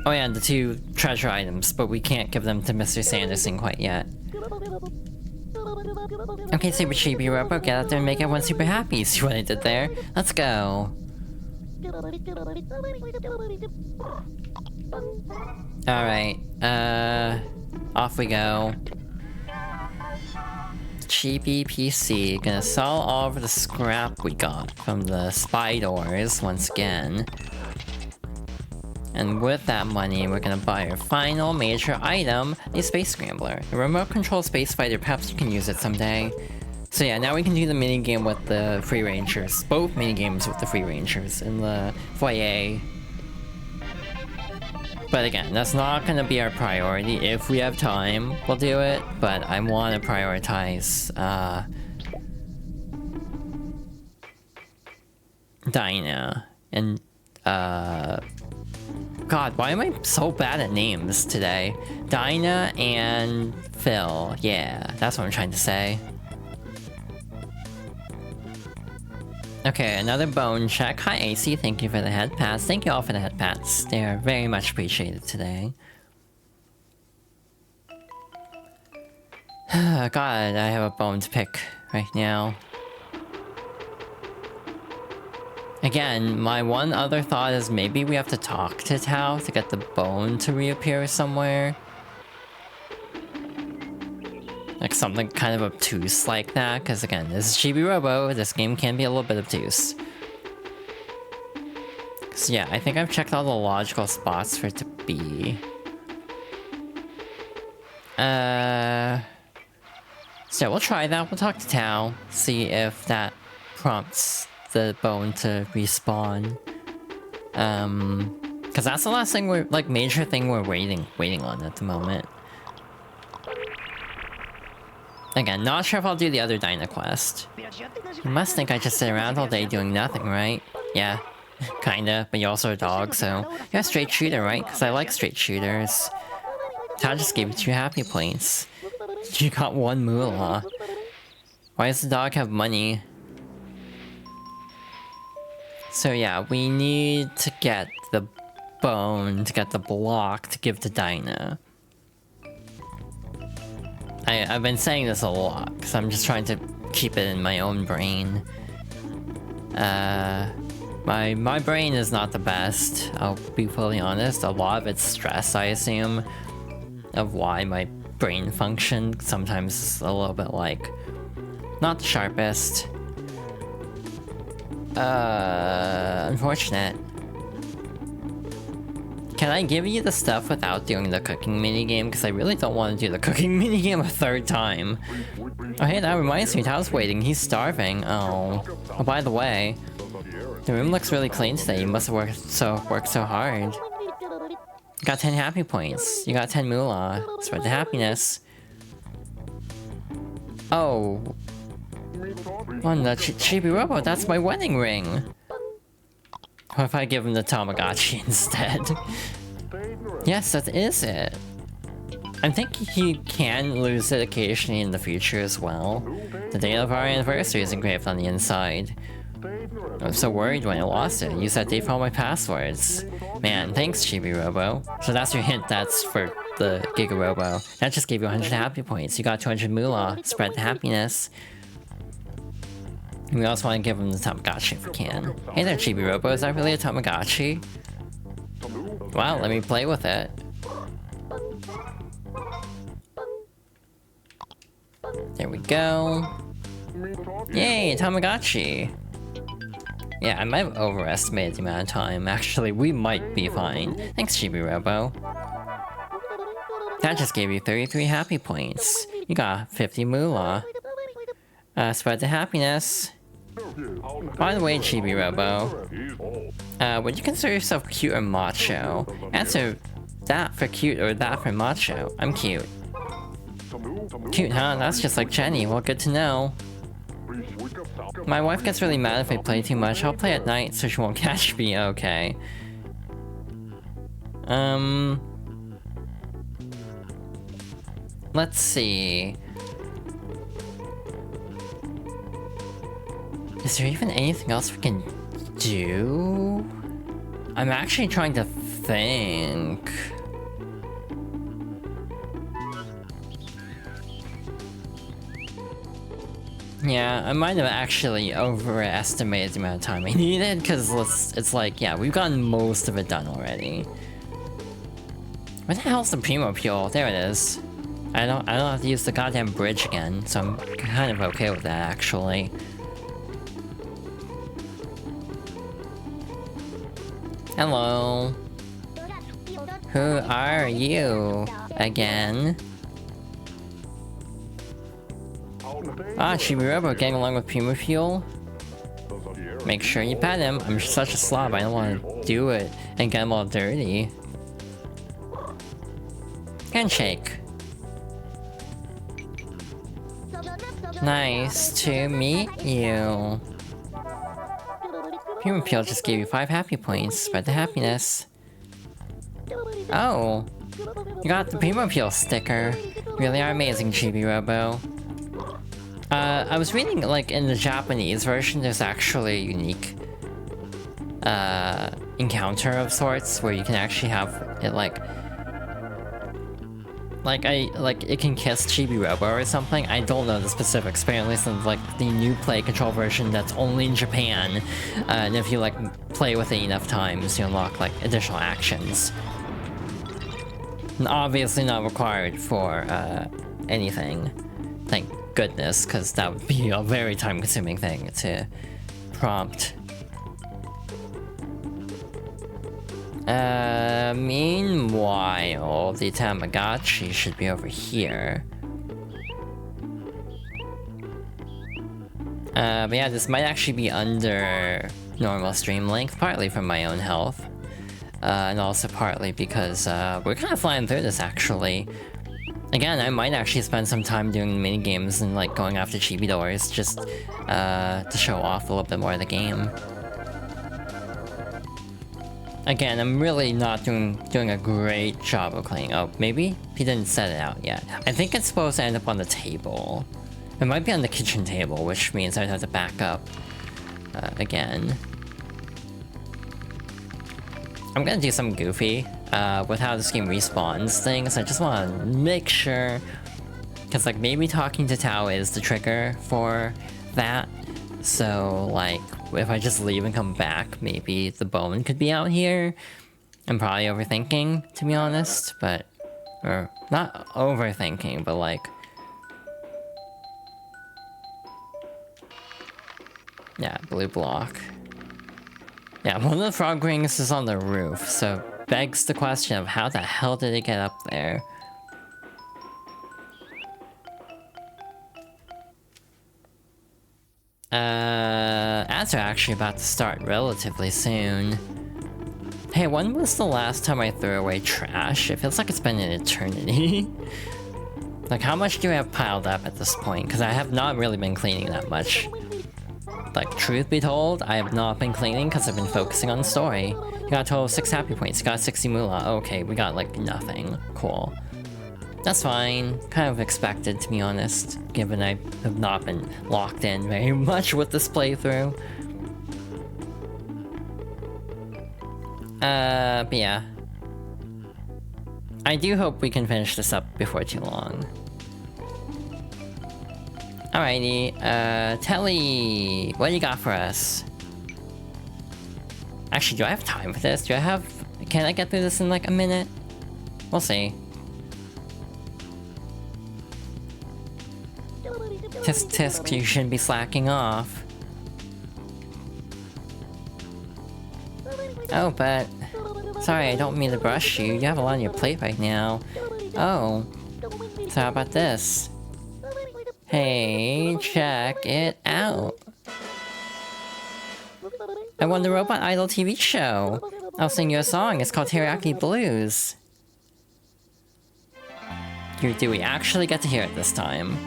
A: Oh yeah, the 2 treasure items, but we can't give them to Mr. Sanderson quite yet. Okay, Super Chibi-Robo, get out there and make everyone super happy. See what I did there? Let's go. Alright, off we go. Chibi PC, gonna sell all of the scrap we got from the spy doors once again. And with that money, we're gonna buy our final major item, the Space Scrambler. The remote control space fighter, perhaps you can use it someday. So yeah, now we can do the minigame with the Free Rangers. Both minigames with the Free Rangers in the foyer. But again, that's not gonna be our priority. If we have time, we'll do it. But I want to prioritize, Dinah. And, God, why am I so bad at names today? Dinah and Phil. Yeah, that's what I'm trying to say. Okay, another bone check. Hi AC, thank you for the head pats. Thank you all for the head pats. They are very much appreciated today. God, I have a bone to pick right now. Again, my one other thought is maybe we have to talk to Tao to get the bone to reappear somewhere. Like something kind of obtuse like that, because again, this is Chibi-Robo, this game can be a little bit obtuse. So yeah, I think I've checked all the logical spots for it to be. So we'll try that, we'll talk to Tao, see if that prompts the bone to respawn. Because that's the last thing we're, like, major thing we're waiting on at the moment. Again, not sure if I'll do the other Dinah quest. You must think I just sit around all day doing nothing, right? Yeah, kinda, but you're also a dog, so... You're a straight shooter, right? Because I like straight shooters. Tao just gave you 2 happy points. You got 1 moolah. Why does the dog have money? So yeah, we need to get the bone, to get the block to give to Dinah. I've been saying this a lot, because I'm just trying to keep it in my own brain. My brain is not the best, I'll be fully honest. A lot of it's stress, I assume, of why my brain function sometimes is a little bit like, not the sharpest. Unfortunate. Can I give you the stuff without doing the cooking minigame? Because I really don't want to do the cooking minigame a 3rd time. Oh hey, that reminds me, Tao's waiting, he's starving. Oh, by the way, the room looks really clean today, you must have worked so hard. You got 10 happy points, you got 10 moolah, spread the happiness. Oh. On the Chibi-Robo, that's my wedding ring! What if I give him the Tamagotchi instead? Yes, that is it. I think he can lose it occasionally in the future as well. The date of our anniversary is engraved on the inside. I was so worried when I lost it. I used that date for all my passwords. Man, thanks Chibi-Robo. So that's your hint, that's for the Giga-Robo. That just gave you 100 happy points. You got 200 moolah. Spread the happiness. We also want to give him the Tamagotchi if we can. Hey there, Chibi-Robo, is that really a Tamagotchi? Wow, let me play with it. There we go. Yay, Tamagotchi! Yeah, I might have overestimated the amount of time. Actually, we might be fine. Thanks, Chibi-Robo. That just gave you 33 happy points. You got 50 moolah. Spread the happiness. By the way, Chibi-Robo, would you consider yourself cute or macho? Answer that for cute or that for macho. I'm cute. Cute, huh? That's just like Jenny. Well, good to know. My wife gets really mad if I play too much. I'll play at night so she won't catch me. Okay. Let's see. Is there even anything else we can do? I'm actually trying to think. Yeah, I might have actually overestimated the amount of time I needed, because it's like, yeah, we've gotten most of it done already. Where the hell's the Primo Pule? There it is. I don't have to use the goddamn bridge again, so I'm kind of okay with that, actually. Hello. Who are you again? Ah, Chibi-Robo getting along with Primo Fuel? Make sure you pet him. I'm such a slob, I don't want to do it and get him all dirty. Handshake. Nice to meet you. Primo Fuel just gave you 5 happy points. Spread the happiness. Oh, you got the Primo Fuel sticker. Really are amazing, Chibi-Robo. I was reading, like, in the Japanese version, there's actually a unique encounter of sorts where you can actually have it, it can kiss Chibi-Robo or something. I don't know the specifics. Apparently it's like the new play control version that's only in Japan. And if you, like, play with it enough times, you unlock, like, additional actions. And obviously not required for, anything. Thank goodness, because that would be a very time-consuming thing to prompt. Meanwhile, the Tamagotchi should be over here. But yeah, this might actually be under normal stream length, partly from my own health. And also partly because, we're kind of flying through this, actually. Again, I might actually spend some time doing minigames and, like, going after chibi doors, just, to show off a little bit more of the game. Again, I'm really not doing a great job of cleaning. Oh, maybe? He didn't set it out yet. I think it's supposed to end up on the table. It might be on the kitchen table, which means I'd have to back up, again. I'm gonna do something goofy, with how this game respawns things. I just wanna make sure, cause, like, maybe talking to Tao is the trigger for that. So, like, if I just leave and come back, maybe the bone could be out here. I'm probably overthinking, to be honest, but... Or, not overthinking, but like... Yeah, blue block. Yeah, one of the frog rings is on the roof, so begs the question of how the hell did it get up there? Ads are actually about to start relatively soon. Hey, when was the last time I threw away trash? It feels like it's been an eternity. Like, how much do I have piled up at this point? Because I have not really been cleaning that much. Like, truth be told, I have not been cleaning because I've been focusing on the story. You got a total of 6 happy points, you got 60 moolah. Okay, we got, like, nothing. Cool. That's fine. Kind of expected, to be honest, given I have not been locked in very much with this playthrough. But yeah. I do hope we can finish this up before too long. Alrighty, Telly, what do you got for us? Actually, do I have time for this? Can I get through this in like a minute? We'll see. Tisk tisk, you shouldn't be slacking off. Oh, but... Sorry, I don't mean to brush you. You have a lot on your plate right now. Oh. So how about this? Hey, check it out. I won the Robot Idol TV show. I'll sing you a song. It's called Teriyaki Blues. Do we actually get to hear it this time?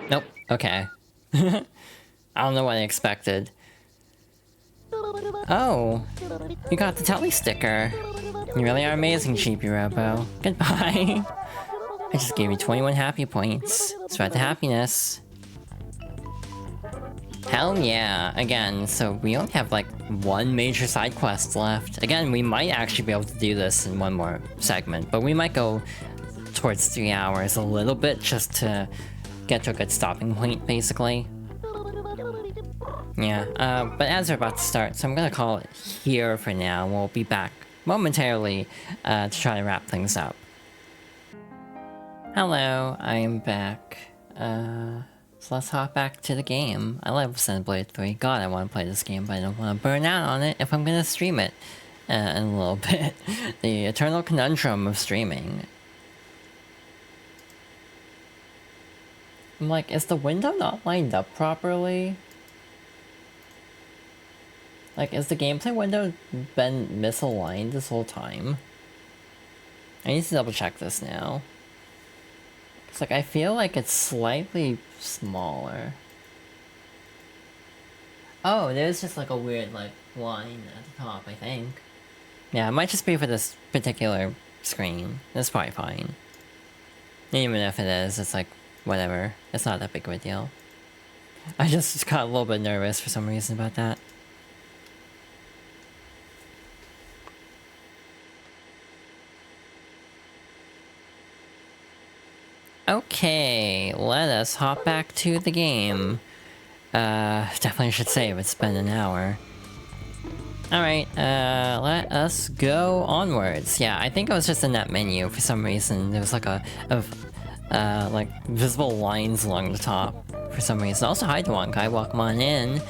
A: Nope. Okay. I don't know what I expected. Oh, you got the Telly sticker. You really are amazing, Chibi-Robo. Goodbye. I just gave you 21 happy points. Spread the happiness. Hell yeah. Again, so we only have like one major side quest left. Again, we might actually be able to do this in one more segment, but we might go towards 3 hours a little bit just to get to a good stopping point, basically. Yeah, but as we're about to start, so I'm gonna call it here for now. We'll be back momentarily to try to wrap things up. Hello, I am back. So let's hop back to the game. I love Xenoblade 3. God, I want to play this game, but I don't want to burn out on it if I'm gonna stream it in a little bit. The eternal conundrum of streaming. I'm like, is the window not lined up properly? Like, is the gameplay window been misaligned this whole time? I need to double check this now. It's like, I feel like it's slightly smaller. Oh, there's just like a weird, like, line at the top, I think. Yeah, it might just be for this particular screen. That's probably fine. Even if it is, it's like, whatever. It's not that big of a deal. I just got a little bit nervous for some reason about that. Okay, let us hop back to the game. Definitely should save, it's been an hour. Alright, let us go onwards. Yeah, I think it was just in that menu for some reason. There was like like, visible lines along the top for some reason. Also, hi Dwankai, welcome on in.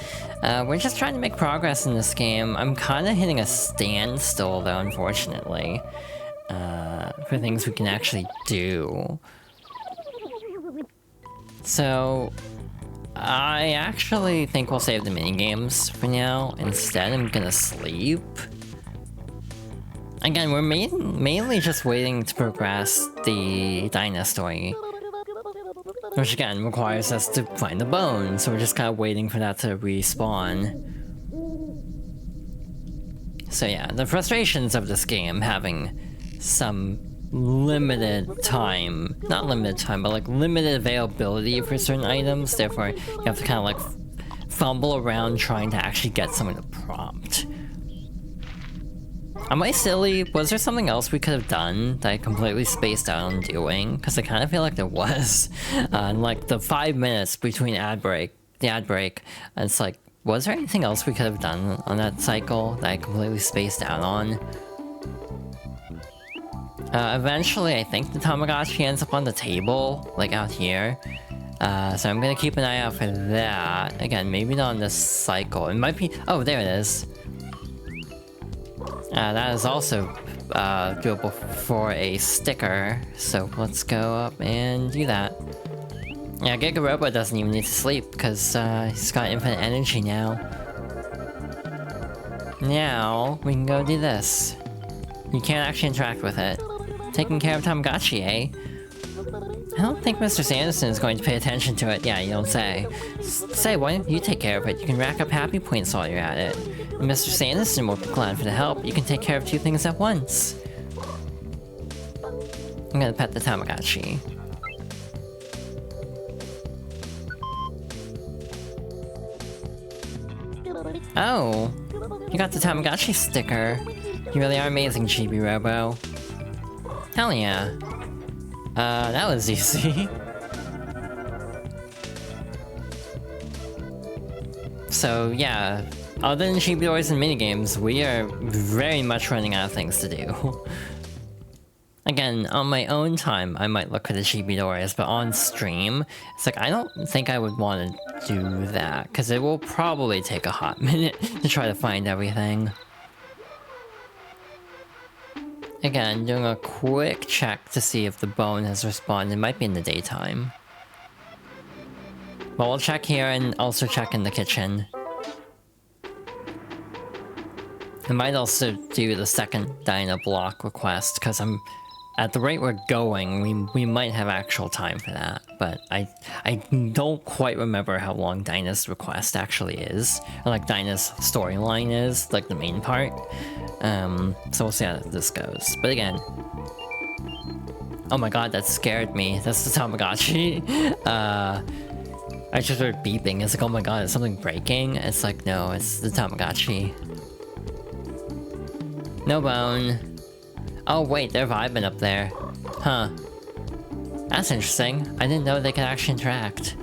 A: We're just trying to make progress in this game. I'm kinda hitting a standstill though, unfortunately. For things we can actually do. So, I actually think we'll save the minigames for now. Instead, I'm gonna sleep. Again, we're mainly just waiting to progress the Dyna story. Which again, requires us to find the bone, so we're just kind of waiting for that to respawn. So yeah, the frustrations of this game having some limited time, not limited time, but like limited availability for certain items, therefore you have to kind of like fumble around trying to actually get someone to prompt. Am I silly? Was there something else we could have done that I completely spaced out on doing? Because I kind of feel like there was. Like the 5 minutes between the ad break, it's like, was there anything else we could have done on that cycle that I completely spaced out on? Eventually, I think the Tamagotchi ends up on the table, like out here. So I'm gonna keep an eye out for that. Again, maybe not on this cycle. It might be... Oh, there it is. That is also doable for a sticker. So let's go up and do that. Yeah, Giga-Robo doesn't even need to sleep because he's got infinite energy now. Now, we can go do this. You can't actually interact with it. Taking care of Tamagotchi, eh? I don't think Mr. Sanderson is going to pay attention to it. Yeah, you don't say. Say, why don't you take care of it? You can rack up happy points while you're at it. And Mr. Sanderson will be glad for the help. You can take care of 2 things at once. I'm gonna pet the Tamagotchi. Oh, You got the Tamagotchi sticker. You really are amazing, Chibi-Robo. Hell yeah. That was easy. So yeah, other than Chibi-Doors and minigames, we are very much running out of things to do. Again, on my own time, I might look for the Chibi-Doors, but on stream, it's like, I don't think I would want to do that, because it will probably take a hot minute to try to find everything. Again, doing a quick check to see if the bone has respawned. It might be in the daytime. But we'll check here and also check in the kitchen. I might also do the second Dyna block request, because at the rate we're going, we might have actual time for that. But I don't quite remember how long Dyna's request actually is. Or like Dyna's storyline is, like the main part. So we'll see how this goes. But again... Oh my god, that scared me. That's the Tamagotchi. I just heard beeping. It's like, oh my god, is something breaking? It's like, no, it's the Tamagotchi. No bone. Oh wait, they're vibing up there. Huh. That's interesting. I didn't know they could actually interact.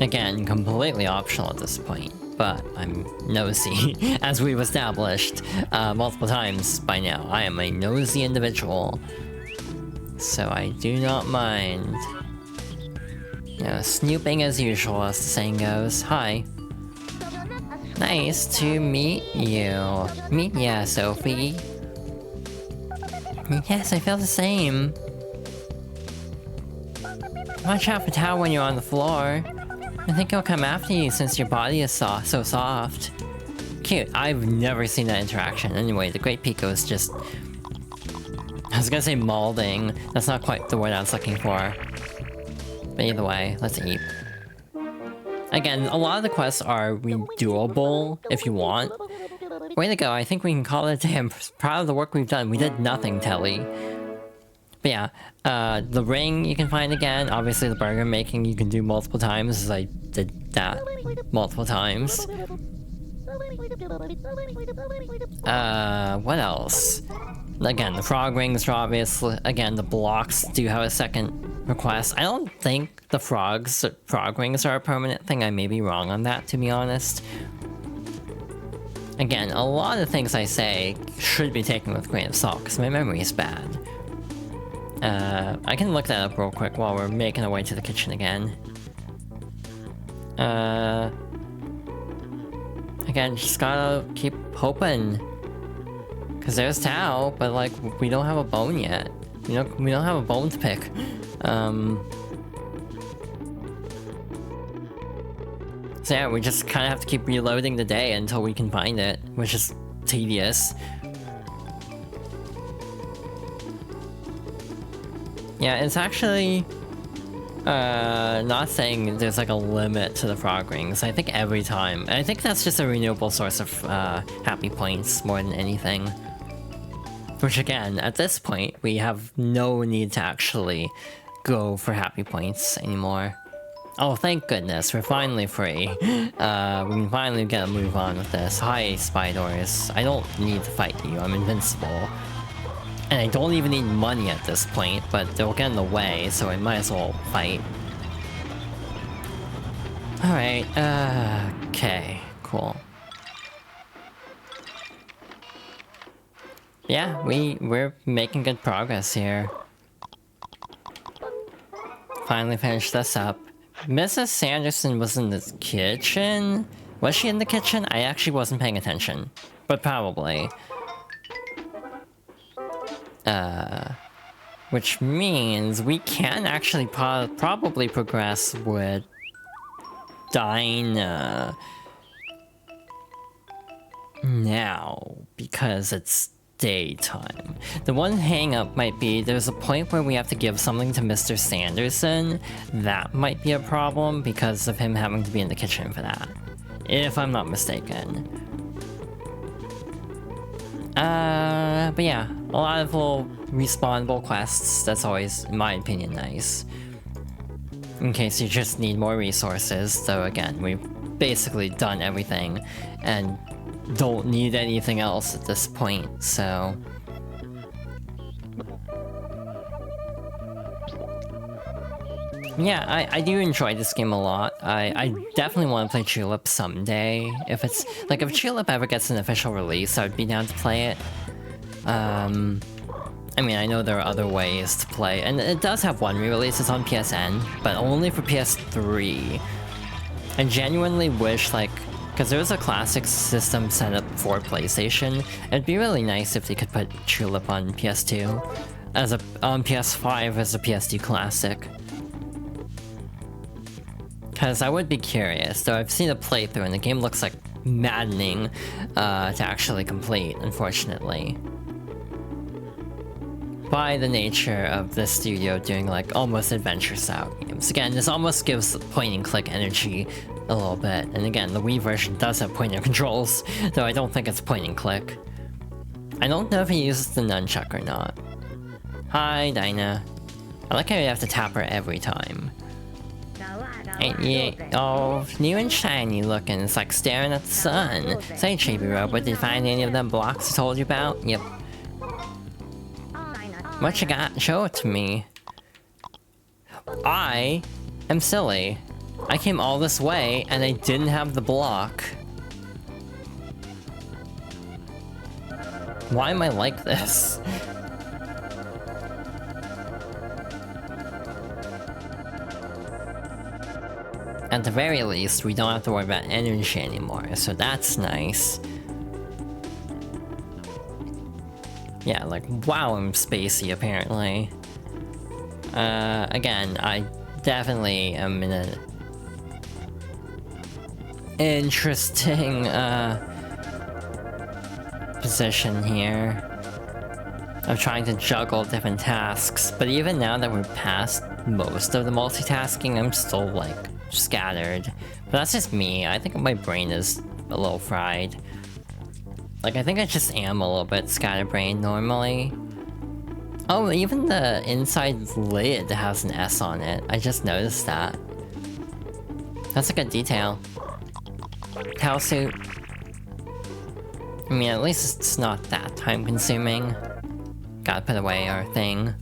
A: Again, completely optional at this point, but I'm nosy, as we've established multiple times by now. I am a nosy individual, so I do not mind. You know, snooping as usual, as the saying goes. Hi. Nice to meet you. Meet ya, Sophie. Yes, I feel the same. Watch out for Tao when you're on the floor. I think he'll come after you since your body is so soft. Cute. I've never seen that interaction. Anyway, the Great Pico is just... I was gonna say molding. That's not quite the word I was looking for. But either way, let's eat. Again, a lot of the quests are redoable if you want. Way to go, I think we can call it a day. I'm proud of the work we've done. We did nothing, Telly. But yeah, the ring you can find again. Obviously the burger making you can do multiple times, as I did that multiple times. What else? Again, the frog rings are obviously... Again, the blocks do have a second request. I don't think the frog rings are a permanent thing. I may be wrong on that, to be honest. Again, a lot of things I say should be taken with a grain of salt, because my memory is bad. I can look that up real quick while we're making our way to the kitchen again. Again, just gotta keep hoping. Because there's Tao, but like, we don't have a bone yet. You know, we don't have a bone to pick. So yeah, we just kind of have to keep reloading the day until we can find it, which is tedious. Yeah, it's actually not saying there's like a limit to the frog rings. I think every time. And I think that's just a renewable source of happy points more than anything. Which again, at this point, we have no need to actually go for happy points anymore. Oh, thank goodness, we're finally free. We can finally get a move on with this. Hi, Spiders. I don't need to fight you, I'm invincible. And I don't even need money at this point, but they'll get in the way, so I might as well fight. Alright, okay, cool. Yeah, we're making good progress here. Finally finished this up. Mrs. Sanderson was in the kitchen? Was she in the kitchen? I actually wasn't paying attention. But probably. Which means we can actually probably progress with Dyna now, because it's daytime. The one hang-up might be there's a point where we have to give something to Mr. Sanderson. That might be a problem because of him having to be in the kitchen for that, if I'm not mistaken. But yeah, a lot of little respawnable quests. That's always, in my opinion, nice. In case you just need more resources, though again, we basically done everything and don't need anything else at this point, so... Yeah, I do enjoy this game a lot. I definitely want to play Tulip someday. If it's... like, if Tulip ever gets an official release, I would be down to play it. I mean, I know there are other ways to play, and it does have one re-release, it's on PSN, but only for PS3. I genuinely wish, like, because there was a classic system set up for PlayStation, it'd be really nice if they could put Tulip on PS2, on PS5 as a PS2 classic. Because I would be curious, though I've seen a playthrough and the game looks like maddening to actually complete, unfortunately. By the nature of this studio doing like almost adventure-style games. Again, this almost gives point-and-click energy a little bit. And again, the Wii version does have pointer controls, though I don't think it's point-and-click. I don't know if he uses the nunchuck or not. Hi, Dinah. I like how you have to tap her every time. Yeah, oh, new and shiny looking. It's like staring at the sun. Say, Chibi-Robo, did you find any of them blocks I told you about? Yep. What you got? Show it to me. I am silly. I came all this way and I didn't have the block. Why am I like this? At the very least, we don't have to worry about energy anymore, so that's nice. Yeah, like, wow, I'm spacey, apparently. Again, I definitely am in an interesting, position here of trying to juggle different tasks, but even now that we're past most of the multitasking, I'm still, like, scattered. But that's just me. I think my brain is a little fried. Like, I think I just am a little bit scatterbrained normally. Oh, even the inside lid has an S on it. I just noticed that. That's a good detail. Towel suit. I mean, at least it's not that time consuming. Gotta put away our thing.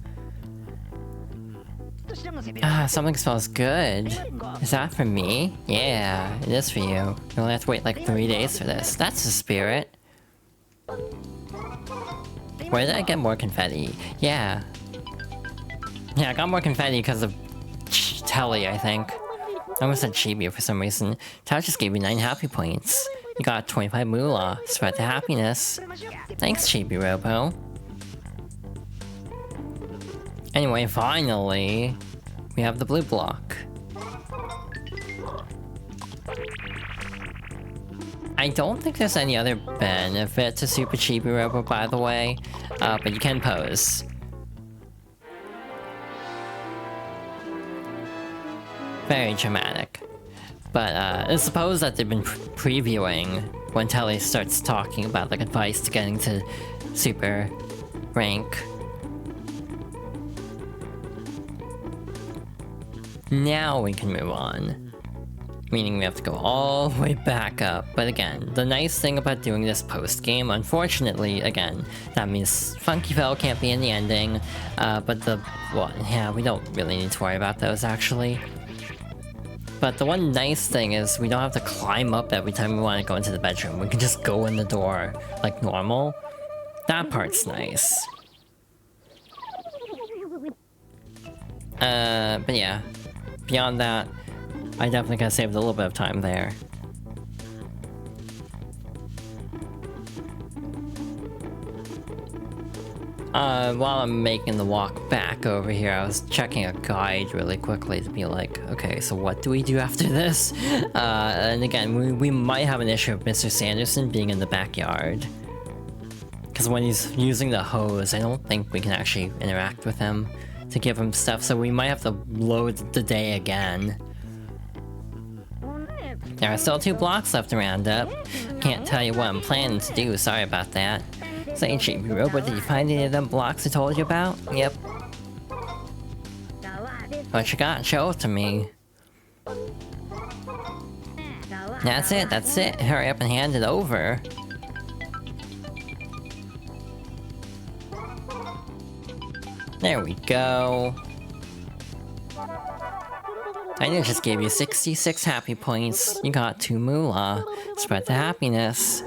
A: Ah, something smells good. Is that for me? Yeah, it is for you. You only have to wait like 3 days for this. That's the spirit. Where did I get more confetti? Yeah. Yeah, I got more confetti because of Telly, I think. I almost said Chibi for some reason. Tao just gave you 9 happy points. You got 25 moolah. Spread the happiness. Thanks, Chibi-Robo. Anyway, finally, we have the blue block. I don't think there's any other benefit to Super Chibi-Robo, by the way, but you can pose. Very dramatic. But I suppose that they've been previewing when Telly starts talking about like advice to getting to super rank. Now we can move on. Meaning we have to go all the way back up. But again, the nice thing about doing this post-game, unfortunately, again, that means Funky Fell can't be in the ending, but well, yeah, we don't really need to worry about those, actually. But the one nice thing is we don't have to climb up every time we want to go into the bedroom. We can just go in the door like normal. That part's nice. But yeah. Beyond that, I definitely could have saved a little bit of time there. While I'm making the walk back over here, I was checking a guide really quickly to be like, okay, so what do we do after this? And again, we might have an issue with Mr. Sanderson being in the backyard. Because when he's using the hose, I don't think we can actually interact with him to give him stuff, so we might have to load the day again. There are still 2 blocks left to round up. Can't tell you what I'm planning to do, sorry about that. Say, Chibi-Robo, did you find any of them blocks I told you about? Yep. What you got? Show it to me. That's it, that's it. Hurry up and hand it over. There we go. I just gave you 66 happy points. You got 2 moolah. Spread the happiness.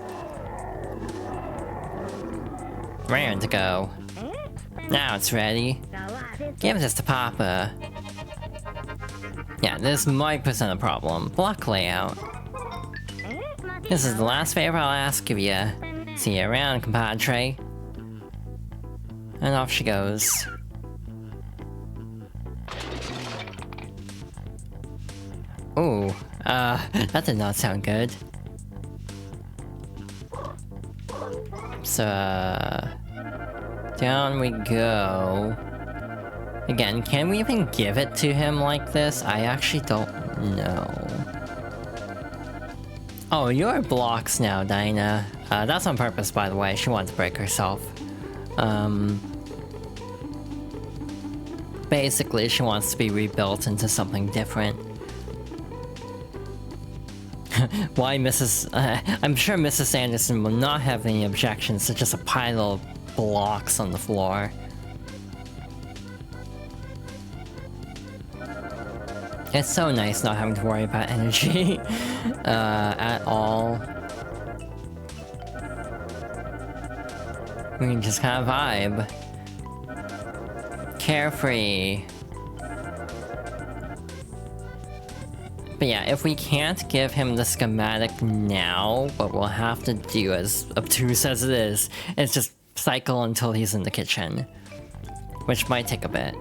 A: Raring to go. Now it's ready. Give this to Papa. Yeah, this might present a problem. Block layout. This is the last favor I'll ask of you. See you around, compadre. And off she goes. Ooh, that did not sound good. So, down we go. Again, can we even give it to him like this? I actually don't know. Oh, you're blocks now, Dinah. That's on purpose, by the way. She wanted to break herself. Basically, she wants to be rebuilt into something different. Why Mrs. I'm sure Mrs. Anderson will not have any objections to just a pile of blocks on the floor. It's so nice not having to worry about energy at all. We can just kind of vibe. Carefree. But yeah, if we can't give him the schematic now, what we'll have to do, as obtuse as it is just cycle until he's in the kitchen. Which might take a bit.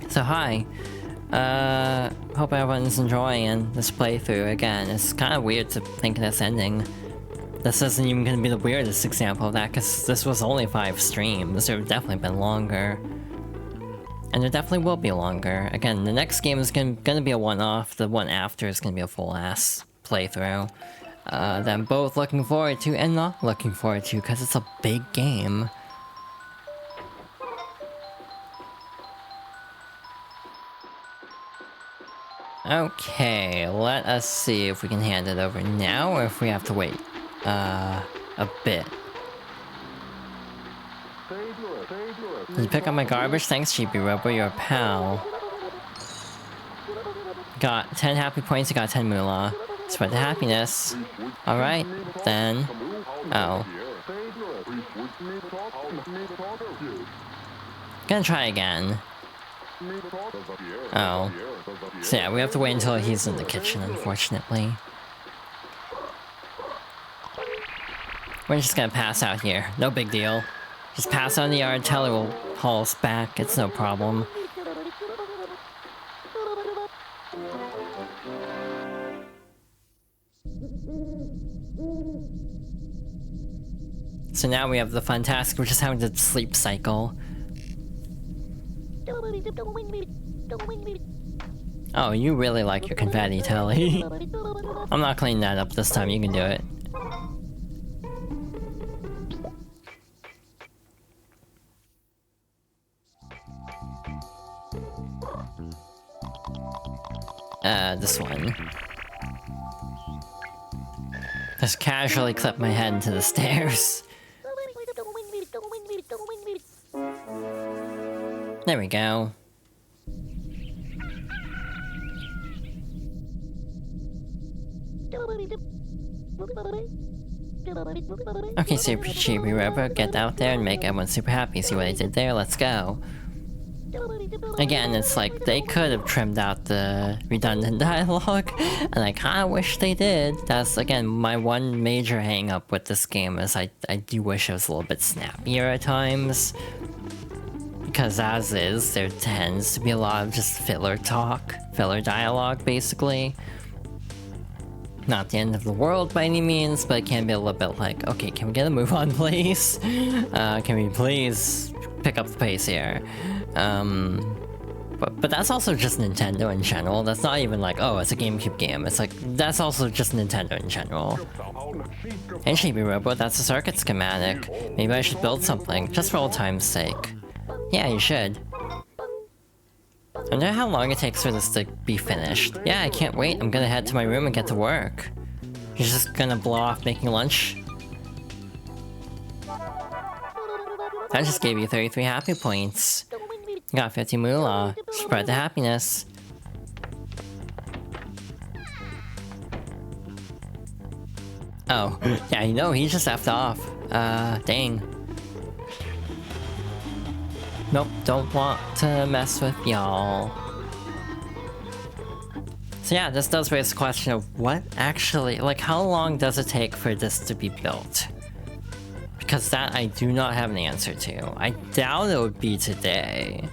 A: So hi. Hope everyone's enjoying this playthrough. Again, it's kind of weird to think of this ending. This isn't even going to be the weirdest example of that, because this was only 5 streams. There have definitely been longer. And there definitely will be longer. Again, the next game is gonna be a one-off. The one after is gonna be a full-ass playthrough. That I'm both looking forward to and not looking forward to, because it's a big game. Okay, let us see if we can hand it over now, or if we have to wait a bit. Did you pick up my garbage? Thanks, Chibi-Robo, you're a pal. Got 10 happy points, you got 10 moolah. Spread the happiness. Alright, then. Oh. Gonna try again. Oh. So yeah, we have to wait until he's in the kitchen, unfortunately. We're just gonna pass out here. No big deal. Just pass out in the yard, Telly will haul us back, it's no problem. So now we have the fun task, we're just having to sleep cycle. Oh, you really like your confetti, Telly. I'm not cleaning that up this time, you can do it. This one. Just casually clip my head into the stairs. There we go. Okay, Super Chibi-Robo, get out there and make everyone super happy. See what I did there? Let's go. Again, it's like, they could have trimmed out the redundant dialogue, and I kinda wish they did. That's, again, my one major hang-up with this game, is I do wish it was a little bit snappier at times. Because as is, there tends to be a lot of just filler talk, filler dialogue, basically. Not the end of the world by any means, but it can be a little bit like, okay, can we get a move on, please? Can we please pick up the pace here? But that's also just Nintendo in general. That's not even like, oh, it's a GameCube game. It's like, that's also just Nintendo in general. And Chibi-Robo, that's a circuit schematic. Maybe I should build something, just for old time's sake. Yeah, you should. I wonder how long it takes for this to be finished. Yeah, I can't wait. I'm gonna head to my room and get to work. You're just gonna blow off making lunch? I just gave you 33 happy points. You got 50 moolah. Spread the happiness. Oh, yeah, I know, he just effed off. Dang. Nope, don't want to mess with y'all. So yeah, this does raise the question of what actually, like, how long does it take for this to be built? Because that I do not have an answer to. I doubt it would be today.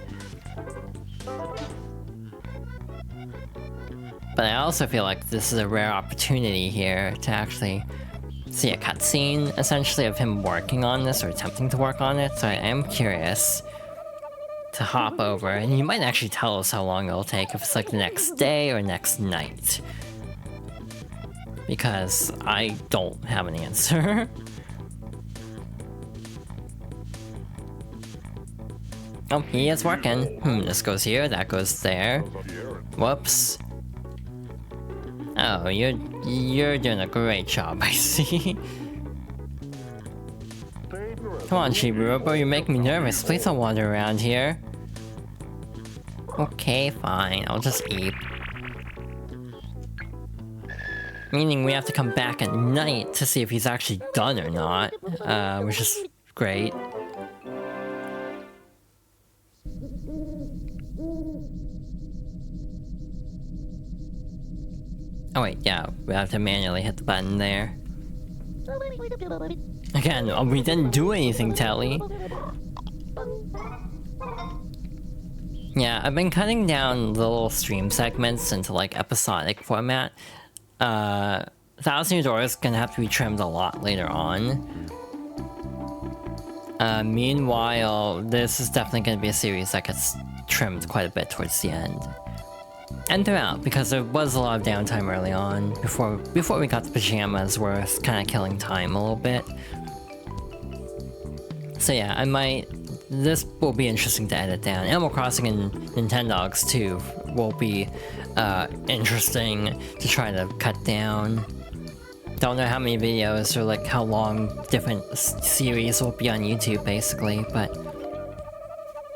A: But I also feel like this is a rare opportunity here to actually see a cutscene, essentially, of him working on this or attempting to work on it, so I am curious to hop over, and you might actually tell us how long it'll take, if it's like the next day or next night. Because I don't have an answer. Oh, he is working. This goes here, that goes there. Whoops. Oh, you're doing a great job, I see. Come on, Chibi-Robo, you're making me nervous. Please don't wander around here. Okay, fine. I'll just eat. Meaning we have to come back at night to see if he's actually done or not. Which is great. Oh wait, yeah, we have to manually hit the button there. Again, we didn't do anything, Telly. Yeah, I've been cutting down the little stream segments into like episodic format. Thousand Year Door is gonna have to be trimmed a lot later on. Meanwhile, this is definitely gonna be a series that gets trimmed quite a bit towards the end. And throughout, because there was a lot of downtime early on, before we got the pajamas, where it's kind of killing time a little bit. So yeah, this will be interesting to edit down. Animal Crossing and Nintendogs too will be interesting to try to cut down. Don't know how many videos or like how long different series will be on YouTube basically, but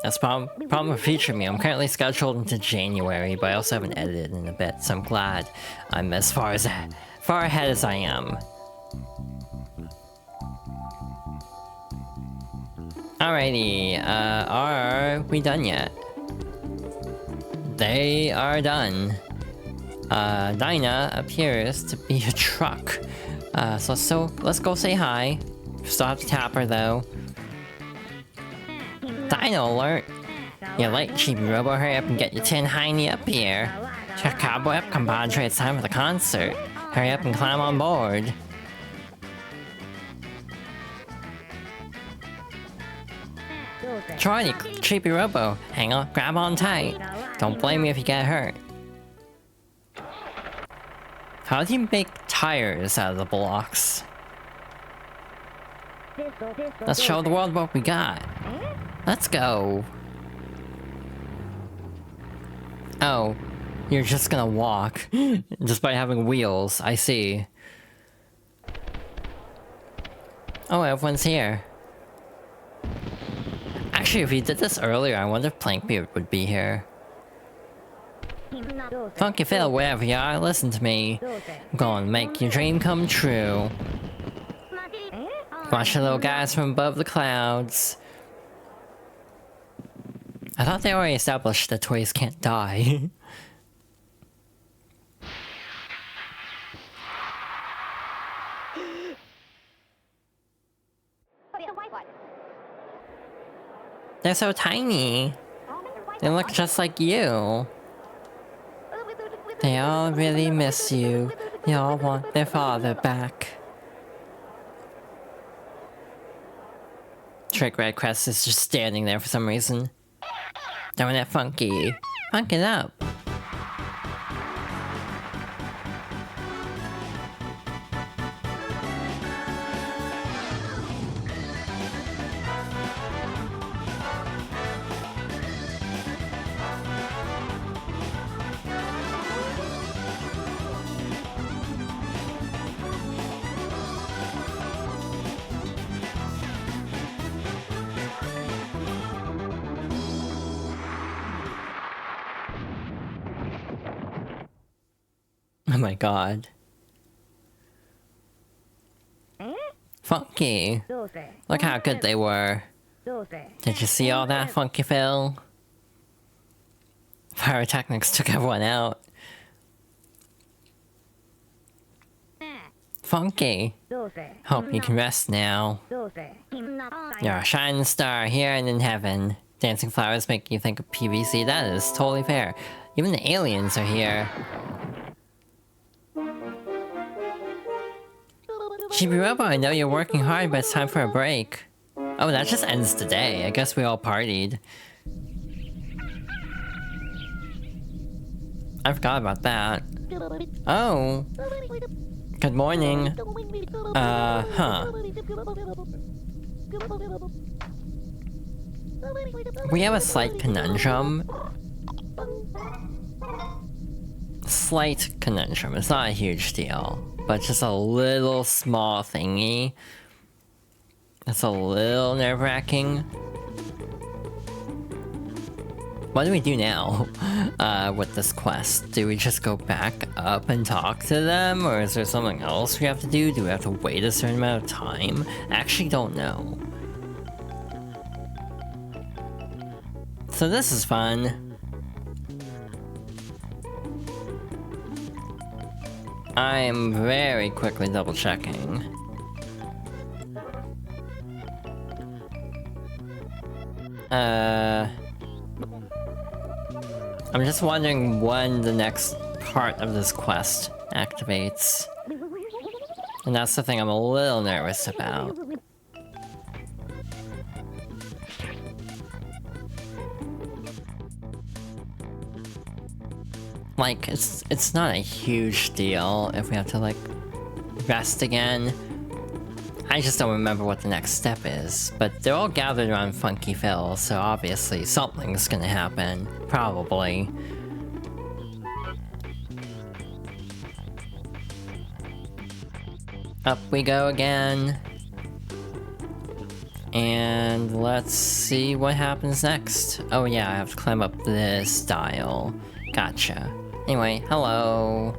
A: that's problem with Future Me. I'm currently scheduled into January, but I also haven't edited in a bit, so I'm glad I'm as far ahead as I am. Alrighty, are we done yet? They are done. Dinah appears to be a truck. So let's go say hi. Still have to tap her though. Dino alert! You're late, Chibi-Robo. Hurry up and get your tin hiney up here. Check cowboy up, compadre. It's time for the concert. Hurry up and climb on board. Try Chibi-Robo. Hang on, grab on tight. Don't blame me if you get hurt. How do you make tires out of the blocks? Let's show the world what we got. Let's go. Oh, you're just gonna walk. Just by having wheels, I see. Oh, everyone's here. Actually, if we did this earlier, I wonder if Plankbeard would be here. Funky Phil, wherever you are, listen to me. I'm gonna make your dream come true. Watch the little guys from above the clouds. I thought they already established that toys can't die. They're so tiny. They look just like you. They all really miss you. They all want their father back. Trick Red Crest is just standing there for some reason. Throwing that funky. Funk it up. Oh my god. Funky. Look how good they were. Did you see all that, Funky Phil? Pyrotechnics took everyone out. Funky. Hope you can rest now. You're a shining star here and in heaven. Dancing flowers make you think of PVC. That is totally fair. Even the aliens are here. Chibi-Robo, I know you're working hard, but it's time for a break. Oh, that just ends the day. I guess we all partied. I forgot about that. Oh. Good morning. Huh. We have a slight conundrum. Slight conundrum. It's not a huge deal. But just a little small thingy. That's a little nerve-wracking. What do we do now with this quest? Do we just go back up and talk to them? Or is there something else we have to do? Do we have to wait a certain amount of time? I actually don't know. So this is fun. I'm very quickly double checking. I'm just wondering when the next part of this quest activates. And that's the thing I'm a little nervous about. Like, it's not a huge deal if we have to, like, rest again. I just don't remember what the next step is. But they're all gathered around Funky Phil, so obviously something's gonna happen. Probably. Up we go again. And let's see what happens next. Oh yeah, I have to climb up this dial. Gotcha. Anyway, hello.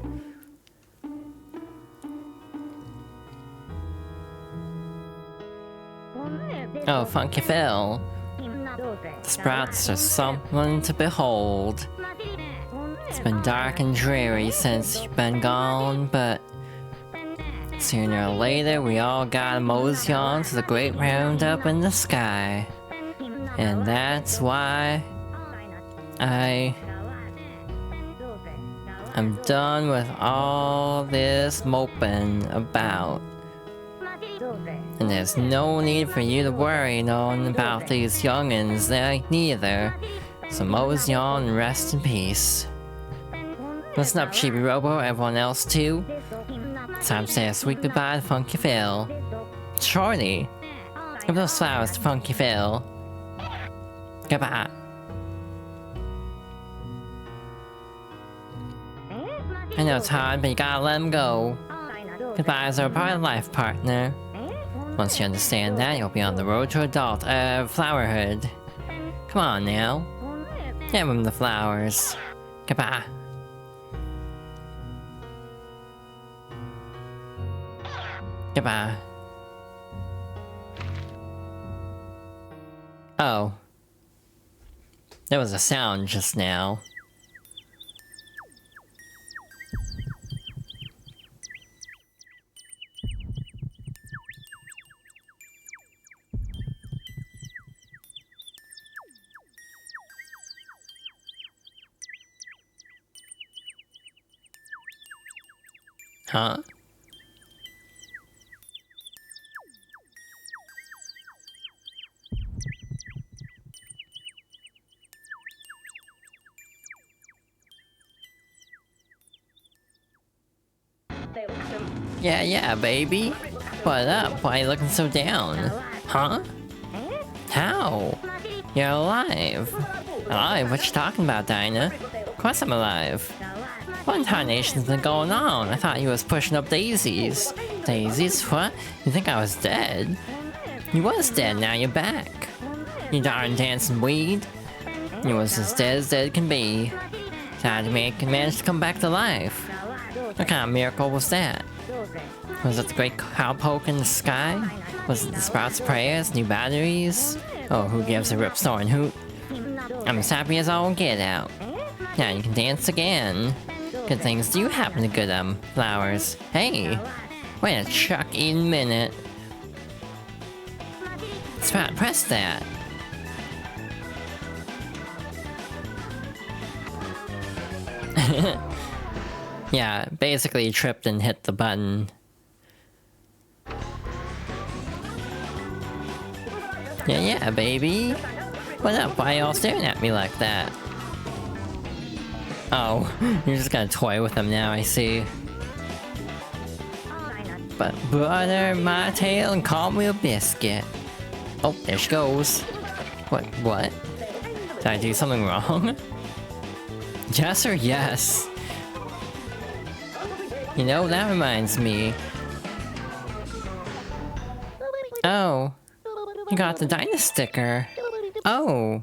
A: Oh, Funky Phil. The sprouts are something to behold. It's been dark and dreary since you've been gone, but sooner or later we all gotta mosey on to the great roundup in the sky. And that's why I'm done with all this moping about. And there's no need for you to worry knowing about these youngins, they neither. So mosey on and rest in peace. Listen up, Chibi-Robo, everyone else too. It's time to say a sweet goodbye to Funky Phil. Shorty, give those flowers to Funky Phil. Goodbye. I know it's hard, but you gotta let him go. Goodbyes are a part of life, partner. Once you understand that, you'll be on the road to flowerhood. Come on now. Give him the flowers. Goodbye. Goodbye. Oh. There was a sound just now. Huh? Yeah, baby. What up? Why are you looking so down? Huh? How? You're alive. Alive? What you talking about, Dinah? Of course I'm alive. What in tarnation's been going on? I thought you was pushing up daisies. Daisies? What? You think I was dead? You was dead, now you're back. You darn dancing weed. You was as dead can be. Sad to manage to come back to life. What kind of miracle was that? Was it the great cowpoke in the sky? Was it the Sprout's prayers, new batteries? Oh, who gives a rip snoring hoot? I'm as happy as all get out. Now you can dance again. Good things do happen to good, flowers. Hey! Wait a chuck-eating minute. Sprout, press that. Yeah, basically tripped and hit the button. Yeah, baby. What up? Why y'all staring at me like that? Oh, you're just gonna toy with them now, I see. But butter my tail and call me a biscuit. Oh, there she goes. What? Did I do something wrong? Yes or yes? You know, that reminds me. Oh, you got the Dyna sticker. Oh,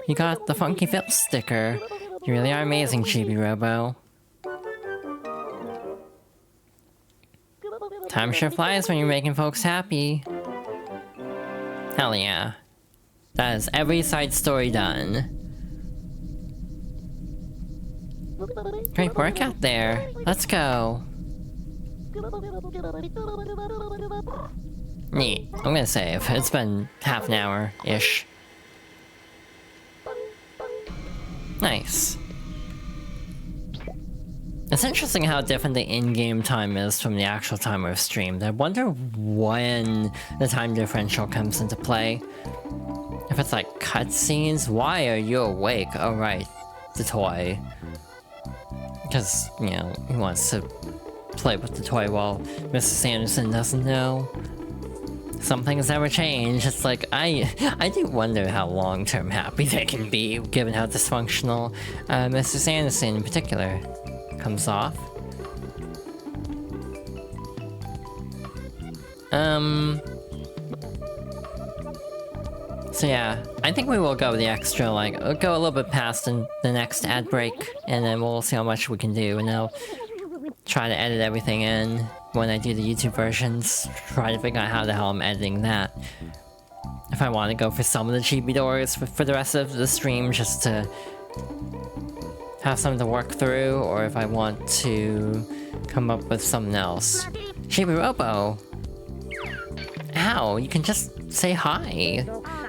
A: you got the Funky Phil sticker. You really are amazing, Chibi-Robo. Time sure flies when you're making folks happy. Hell yeah. That is every side story done. Great work out there. Let's go. Neat. I'm gonna save. It's been half an hour-ish. Nice. It's interesting how different the in-game time is from the actual time of streamed. I wonder when the time differential comes into play. If it's like cutscenes, why are you awake? Oh right, the toy. Because, you know, he wants to play with the toy while Mrs. Sanderson doesn't know. Something has never changed. It's like, I do wonder how long-term happy they can be, given how dysfunctional Mrs. Sanderson in particular comes off. So yeah, I think we will go the extra, like, go a little bit past the next ad break, and then we'll see how much we can do, and I'll try to edit everything in when I do the YouTube versions, try to figure out how the hell I'm editing that. If I want to go for some of the chibi doors for the rest of the stream, just to have something to work through, or if I want to come up with something else. Chibi-Robo! Ow, you can just say hi.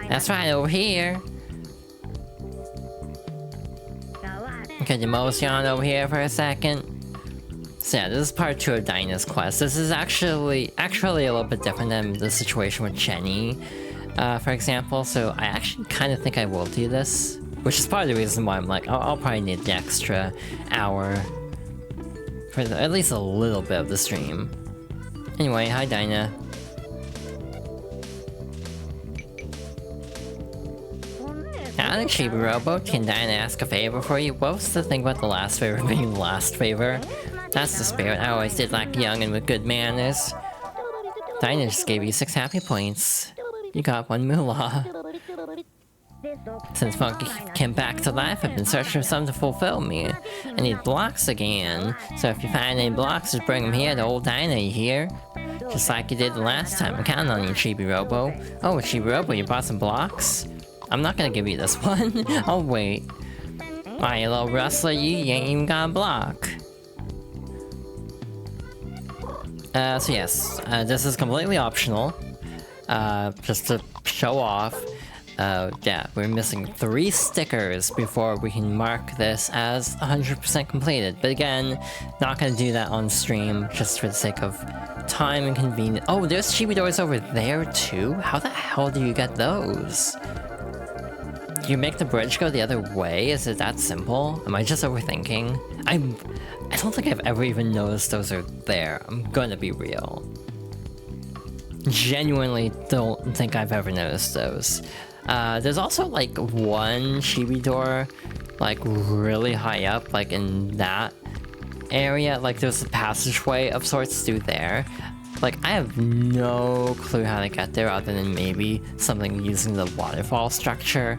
A: That's right, over here. Okay, Demotion over here for a second. So yeah, this is part 2 of Dyna's quest. This is actually a little bit different than the situation with Jenny, for example. So I actually kind of think I will do this, which is part of the reason why I'm like, I'll probably need the extra hour for at least a little bit of the stream. Anyway, hi Dyna. Howdy, Chibi-Robo. Can Dyna ask a favor for you? What was the thing about the last favor being the last favor? That's the spirit. I always did like young and with good manners. Dyna just gave you 6 happy points. You got 1 moolah. Since Funky came back to life, I've been searching for something to fulfill me. I need blocks again. So if you find any blocks, just bring them here to old Dyna, you hear? Just like you did the last time. I'm counting on you, Chibi-Robo. Oh, Chibi-Robo, you brought some blocks? I'm not gonna give you this one. I'll wait. Why, you little rustler, you ain't even got a block. So yes, this is completely optional. Just to show off. Yeah, we're missing 3 stickers before we can mark this as 100% completed. But again, not gonna do that on stream, just for the sake of time and convenience. Oh, there's chibi doors over there too? How the hell do you get those? Do you make the bridge go the other way? Is it that simple? Am I just overthinking? I don't think I've ever even noticed those are there. I'm gonna be real. Genuinely don't think I've ever noticed those. There's also like one chibi door, like really high up, like in that area. Like there's a passageway of sorts through there. Like I have no clue how to get there other than maybe something using the waterfall structure.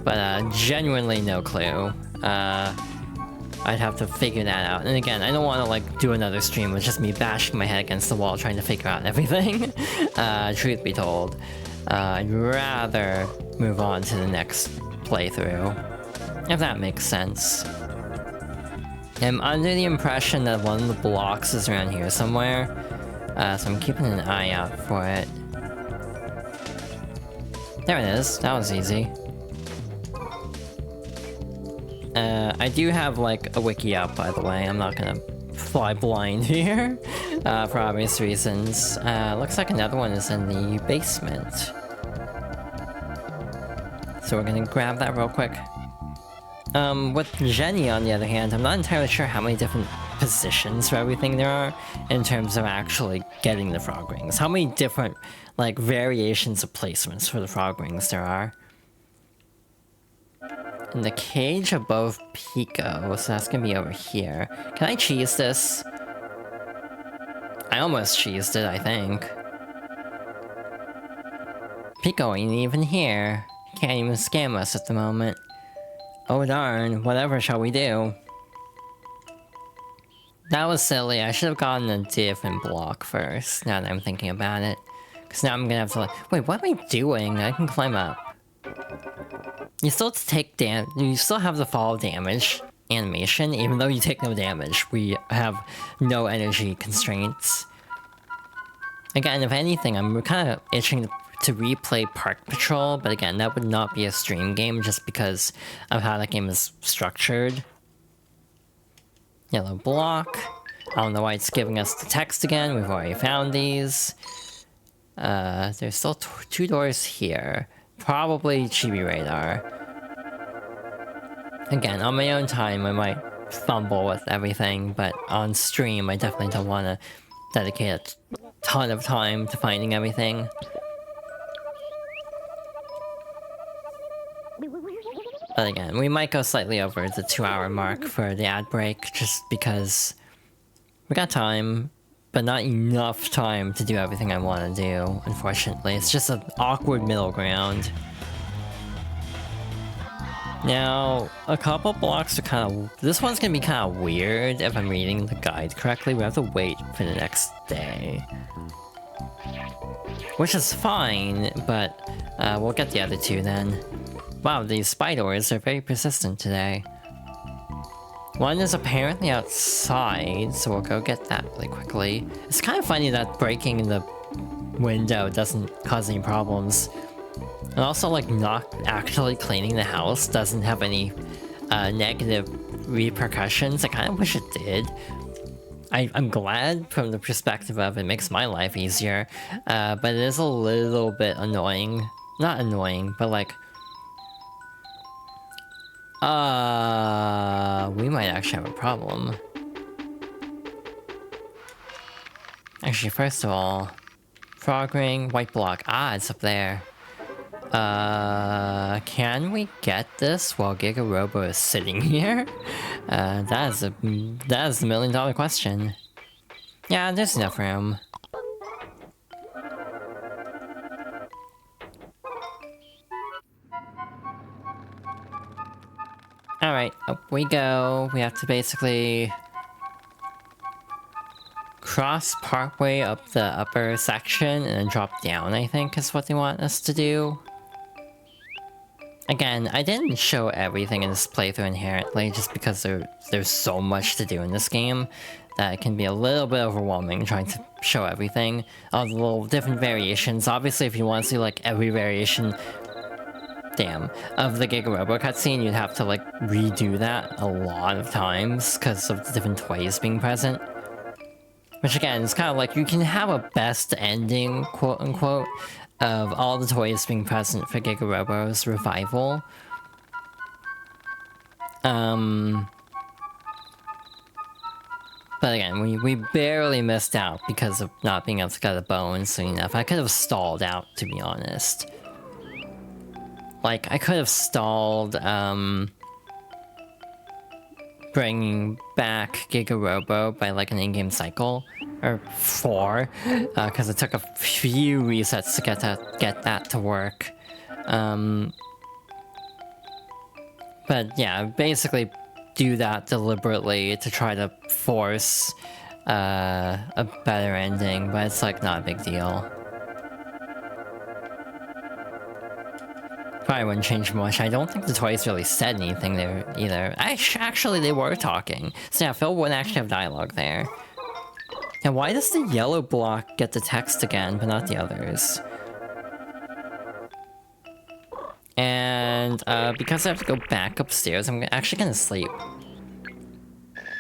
A: But genuinely no clue. I'd have to figure that out. And again, I don't want to like do another stream with just me bashing my head against the wall trying to figure out everything. Truth be told, I'd rather move on to the next playthrough, if that makes sense. I'm under the impression that one of the blocks is around here somewhere, so I'm keeping an eye out for it. There it is. That was easy. I do have like a wiki up, by the way. I'm not gonna fly blind here, for obvious reasons. Looks like another one is in the basement. So we're gonna grab that real quick. With Jenny, on the other hand, I'm not entirely sure how many different positions for everything there are in terms of actually getting the frog rings. How many different, like, variations of placements for the frog rings there are. In the cage above Pico, so that's gonna be over here. Can I cheese this? I almost cheesed it, I think. Pico ain't even here. Can't even scam us at the moment. Oh darn, whatever shall we do? That was silly. I should have gotten a different block first, now that I'm thinking about it. Because now I'm gonna have to like... Wait, what am I doing? I can climb up. You still take you still have the fall damage animation, even though you take no damage. We have no energy constraints. Again, if anything, I'm kind of itching to replay Park Patrol, but again, that would not be a stream game just because of how that game is structured. Yellow block. I don't know why it's giving us the text again. We've already found these. There's still two doors here. Probably Chibi Radar. Again, on my own time, I might fumble with everything, but on stream, I definitely don't want to dedicate a ton of time to finding everything. But again, we might go slightly over the 2-hour mark for the ad break, just because we got time, but not enough time to do everything I want to do, unfortunately. It's just an awkward middle ground. Now, a couple blocks are kind of... This one's gonna be kind of weird if I'm reading the guide correctly. We have to wait for the next day. Which is fine, but we'll get the other two then. Wow, these spiders are very persistent today. One is apparently outside, so we'll go get that really quickly. It's kind of funny that breaking the window doesn't cause any problems. And also, like, not actually cleaning the house doesn't have any negative repercussions. I kind of wish it did. I'm glad from the perspective of it makes my life easier, but it is a little bit annoying. Not annoying, but like... we might actually have a problem. Actually, first of all... Frog ring, white block. Ah, it's up there. Can we get this while Giga-Robo is sitting here? That is the million-dollar question. Yeah, there's enough room. Alright, up we go. We have to basically... cross partway up the upper section and then drop down, I think, is what they want us to do. Again, I didn't show everything in this playthrough inherently, just because there's so much to do in this game that it can be a little bit overwhelming trying to show everything. All the little different variations. Obviously, if you want to see like every variation, damn, of the Giga-Robo cutscene, you'd have to like redo that a lot of times because of the different toys being present. Which again, is kind of like, you can have a best ending, quote-unquote, of all the toys being present for Giga-Robo's revival. But again, we barely missed out because of not being able to get a bone soon enough. I could have stalled out, to be honest. Like, I could have stalled, bringing back Giga-Robo by like an in-game cycle, or 4, because it took a few resets to get that to work. But yeah, basically do that deliberately to try to force a better ending, but it's like not a big deal. Probably wouldn't change much. I don't think the toys really said anything there either. Actually, they were talking. So yeah, Phil wouldn't actually have dialogue there. And why does the yellow block get the text again, but not the others? And because I have to go back upstairs, I'm actually gonna sleep.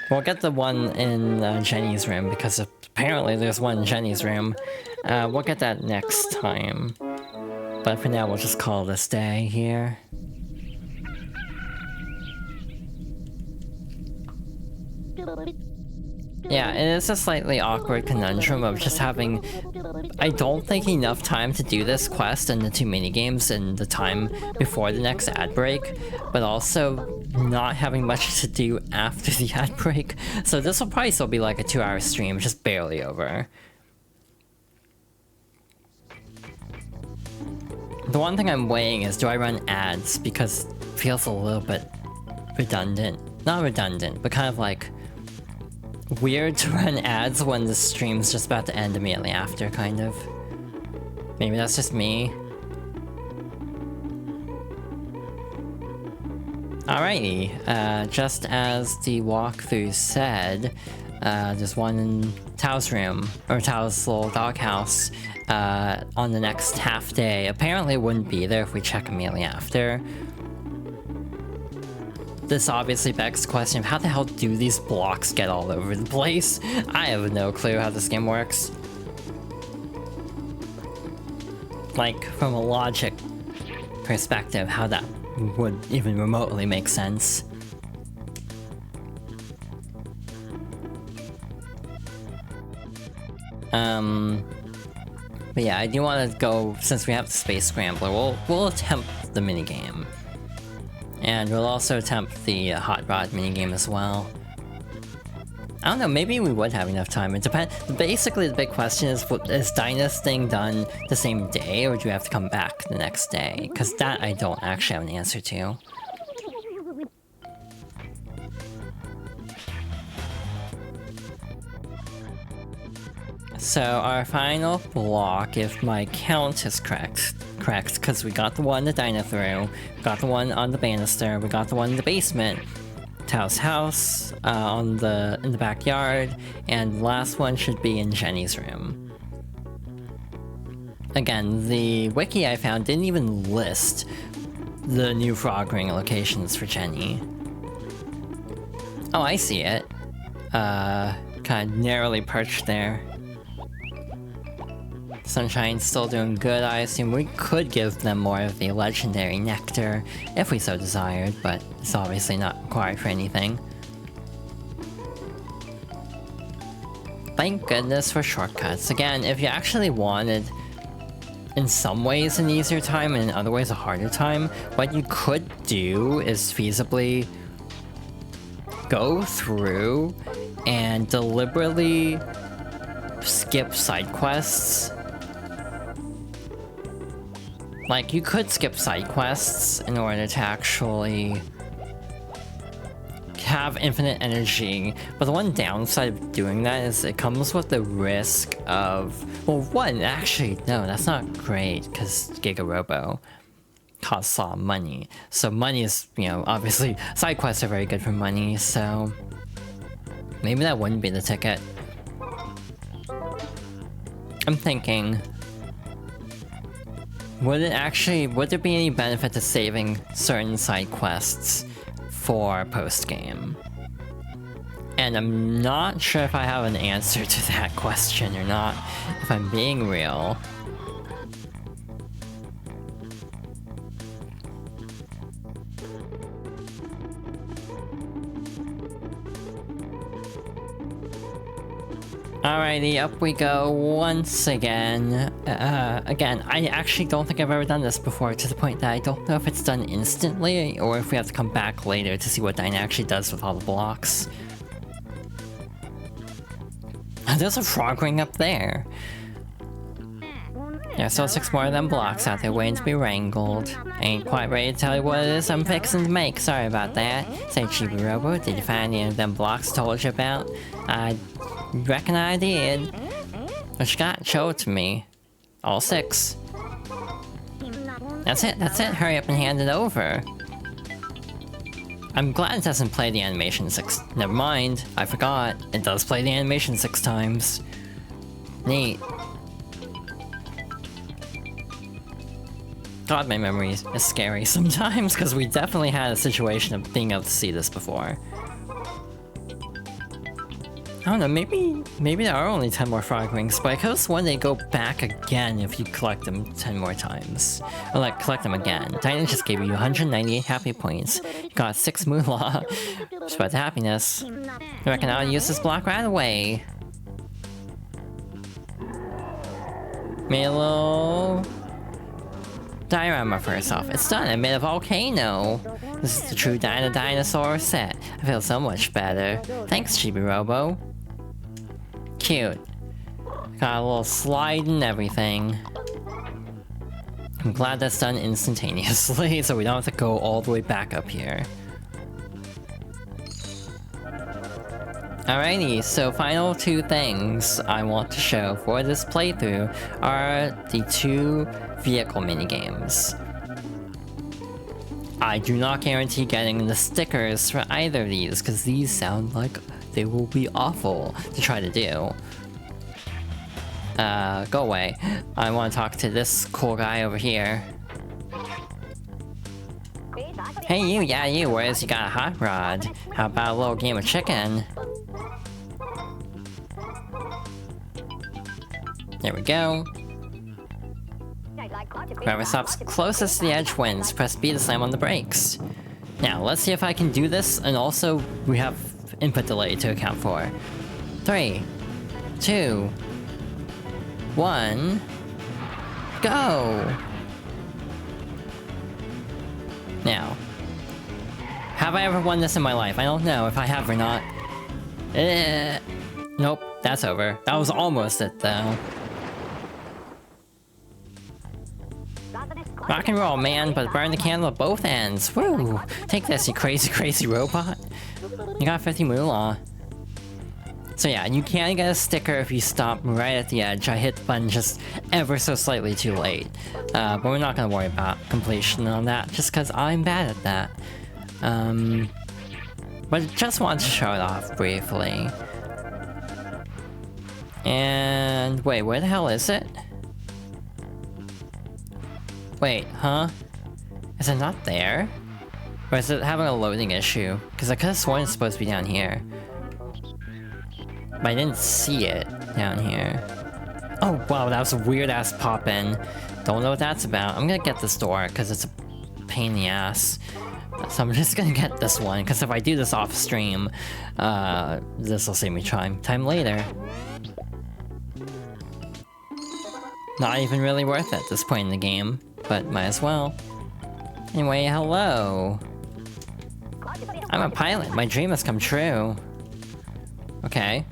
A: We'll get the one in Jenny's room, because apparently there's one in Jenny's room. We'll get that next time. But for now, we'll just call this day here. Yeah, it is a slightly awkward conundrum of just having, I don't think, enough time to do this quest and the 2 minigames in the time before the next ad break, but also not having much to do after the ad break. So this will probably still be like a 2-hour stream, just barely over. The one thing I'm weighing is, do I run ads? Because it feels a little bit redundant. Not redundant, but kind of like weird to run ads when the stream's just about to end immediately after, kind of. Maybe that's just me. Alrighty, just as the walkthrough said, there's one in Tao's room, or Tao's little doghouse, on the next half day. Apparently it wouldn't be there if we check immediately after. This obviously begs the question of how the hell do these blocks get all over the place? I have no clue how this game works. Like, from a logic perspective, how that would even remotely make sense. But yeah, I do want to go, since we have the Space Scrambler, we'll attempt the minigame. And we'll also attempt the Hot Rod minigame as well. I don't know, maybe we would have enough time. It depends. Basically, the big question is Dinah's thing done the same day, or do we have to come back the next day? Because that I don't actually have an answer to. So our final block, if my count is correct, because we got the one that Dinah threw, we got the one on the banister, we got the one in the basement, Tao's house, in the backyard, and the last one should be in Jenny's room. Again, the wiki I found didn't even list the new frog ring locations for Jenny. Oh, I see it. Kind of narrowly perched there. Sunshine's still doing good. I assume we could give them more of the legendary nectar if we so desired, but it's obviously not required for anything. Thank goodness for shortcuts. Again, if you actually wanted, in some ways, an easier time and in other ways a harder time, what you could do is feasibly go through and deliberately skip side quests. Like, you could skip side quests in order to actually have infinite energy, but the one downside of doing that is it comes with the risk of, well, one, actually, no, that's not great, because Giga-Robo costs a lot of money. So money is, you know, obviously, side quests are very good for money, so maybe that wouldn't be the ticket. I'm thinking, would there be any benefit to saving certain side quests for post-game? And I'm not sure if I have an answer to that question or not, if I'm being real. Alrighty, up we go once again. Again, I actually don't think I've ever done this before, to the point that I don't know if it's done instantly, or if we have to come back later to see what Dinah actually does with all the blocks. There's a frog ring up there. There's still 6 more of them blocks out there waiting to be wrangled. Ain't quite ready to tell you what it is I'm fixing to make, sorry about that. Say, Chibi-Robo, did you find any of them blocks I told you about? I reckon I did. What you got? Show it to me. All 6. That's it, hurry up and hand it over. I'm glad it doesn't play the animation 6. Never mind, I forgot. It does play the animation 6 times. Neat. God, my memory is scary sometimes, because we definitely had a situation of being able to see this before. I don't know, maybe there are only 10 more frog rings, but I could have sworn they go back again if you collect them 10 more times. Or like, collect them again. Titan just gave you 198 happy points. You got 6 moolah. Spread the happiness. I reckon I'll use this block right away. Made a little diorama first off. It's done, I made a volcano. This is the true dinosaur set. I feel so much better. Thanks, Chibi-Robo. Cute. Got a little slide and everything. I'm glad that's done instantaneously, so we don't have to go all the way back up here. Alrighty, so final 2 things I want to show for this playthrough are the 2 vehicle minigames. I do not guarantee getting the stickers for either of these, because these sound like they will be awful to try to do. Go away. I want to talk to this cool guy over here. Hey you, yeah you, whereas you got a hot rod? How about a little game of chicken? There we go. Whoever stops closest to the edge wins. Press B to slam on the brakes. Now, let's see if I can do this, and also we have input delay to account for. 3, 2, 1, go! Now, have I ever won this in my life? I don't know if I have or not. Nope, that's over. That was almost it, though. Rock and roll, man, but burn the candle at both ends. Woo! Take this, you crazy, crazy robot. You got 50 moolah. So yeah, you can get a sticker if you stop right at the edge. I hit the button just ever so slightly too late. But we're not gonna worry about completion on that, just because I'm bad at that. But just wanted to show it off briefly. And wait, where the hell is it? Wait, huh? Is it not there? Or is it having a loading issue? Because I could have sworn it's supposed to be down here. But I didn't see it down here. Oh wow, that was a weird ass pop-in. Don't know what that's about. I'm gonna get this door because it's a pain in the ass. So I'm just gonna get this one, because if I do this off stream, this will save me time later. Not even really worth it at this point in the game, but might as well. Anyway, hello. I'm a pilot. My dream has come true. Okay.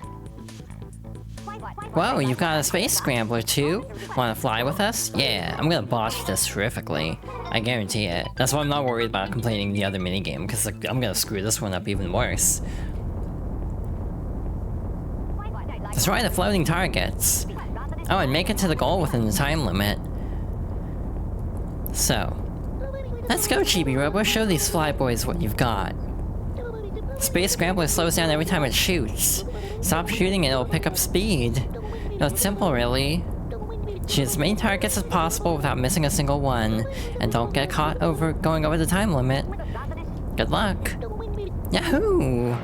A: Whoa, you've got a space scrambler too? Wanna fly with us? Yeah, I'm gonna botch this terrifically. I guarantee it. That's why I'm not worried about completing the other minigame, because like, I'm gonna screw this one up even worse. Destroy the floating targets. Oh, and make it to the goal within the time limit. So, let's go, Chibi-Robo. Show these flyboys what you've got. Space Scrambler slows down every time it shoots. Stop shooting and it'll pick up speed. No, it's simple, really. Shoot as many targets as possible without missing a single one. And don't get caught going over the time limit. Good luck. Yahoo!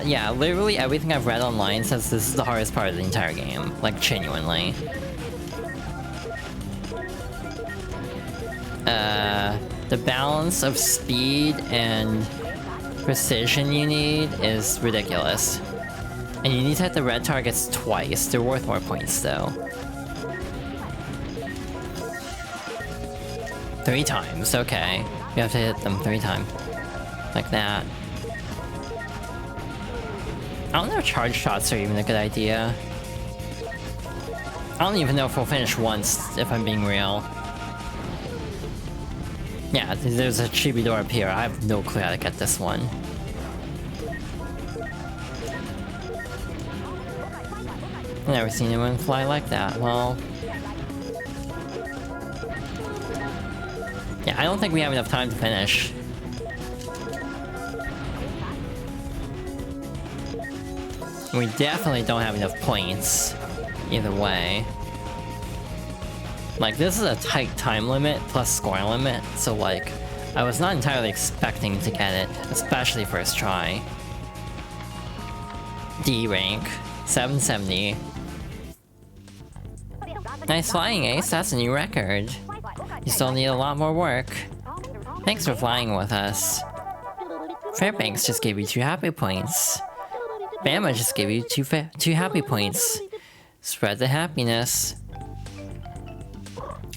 A: Yeah, literally everything I've read online says this is the hardest part of the entire game. Like, genuinely. The balance of speed and precision you need is ridiculous. And you need to hit the red targets twice. They're worth more points, though. 3 times, okay. You have to hit them 3 times. Like that. I don't know if charge shots are even a good idea. I don't even know if we'll finish once, if I'm being real. Yeah, there's a chibi door up here. I have no clue how to get this one. Never seen anyone fly like that. Well... yeah, I don't think we have enough time to finish. We definitely don't have enough points. Either way. Like, this is a tight time limit plus score limit, so like, I was not entirely expecting to get it, especially first try. D rank, 770. Nice flying, Ace, that's a new record. You still need a lot more work. Thanks for flying with us. Fairbanks just gave you 2 happy points. Bama just gave you 2 happy points. Spread the happiness.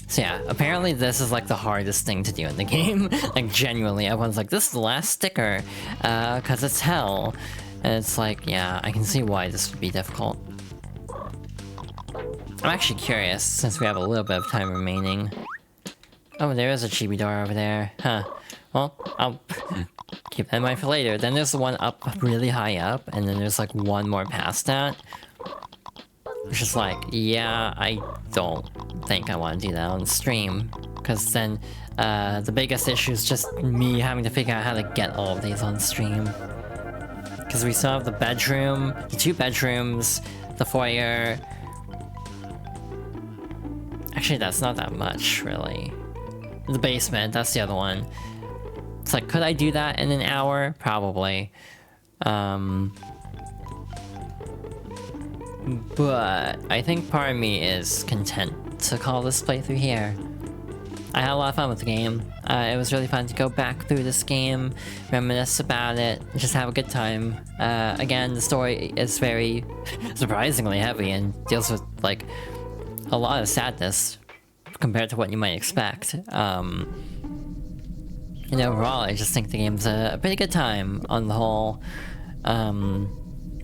A: So yeah, apparently this is like the hardest thing to do in the game. Like genuinely, everyone's like, this is the last sticker, cause it's hell. And it's like, yeah, I can see why this would be difficult. I'm actually curious, since we have a little bit of time remaining. Oh, there is a chibi door over there. Huh. Well, I'll keep that in mind for later. Then there's the one up really high up, and then there's like one more past that. Which is like, yeah, I don't think I want to do that on stream. Because then, the biggest issue is just me having to figure out how to get all of these on stream. Because we still have the bedroom, the 2 bedrooms, the foyer. Actually, that's not that much, really. The basement, that's the other one. It's like, could I do that in an hour? Probably. But I think part of me is content to call this playthrough here. I had a lot of fun with the game. It was really fun to go back through this game, reminisce about it, just have a good time. Again, the story is very surprisingly heavy and deals with, like, a lot of sadness compared to what you might expect. And overall, I just think the game's a pretty good time on the whole.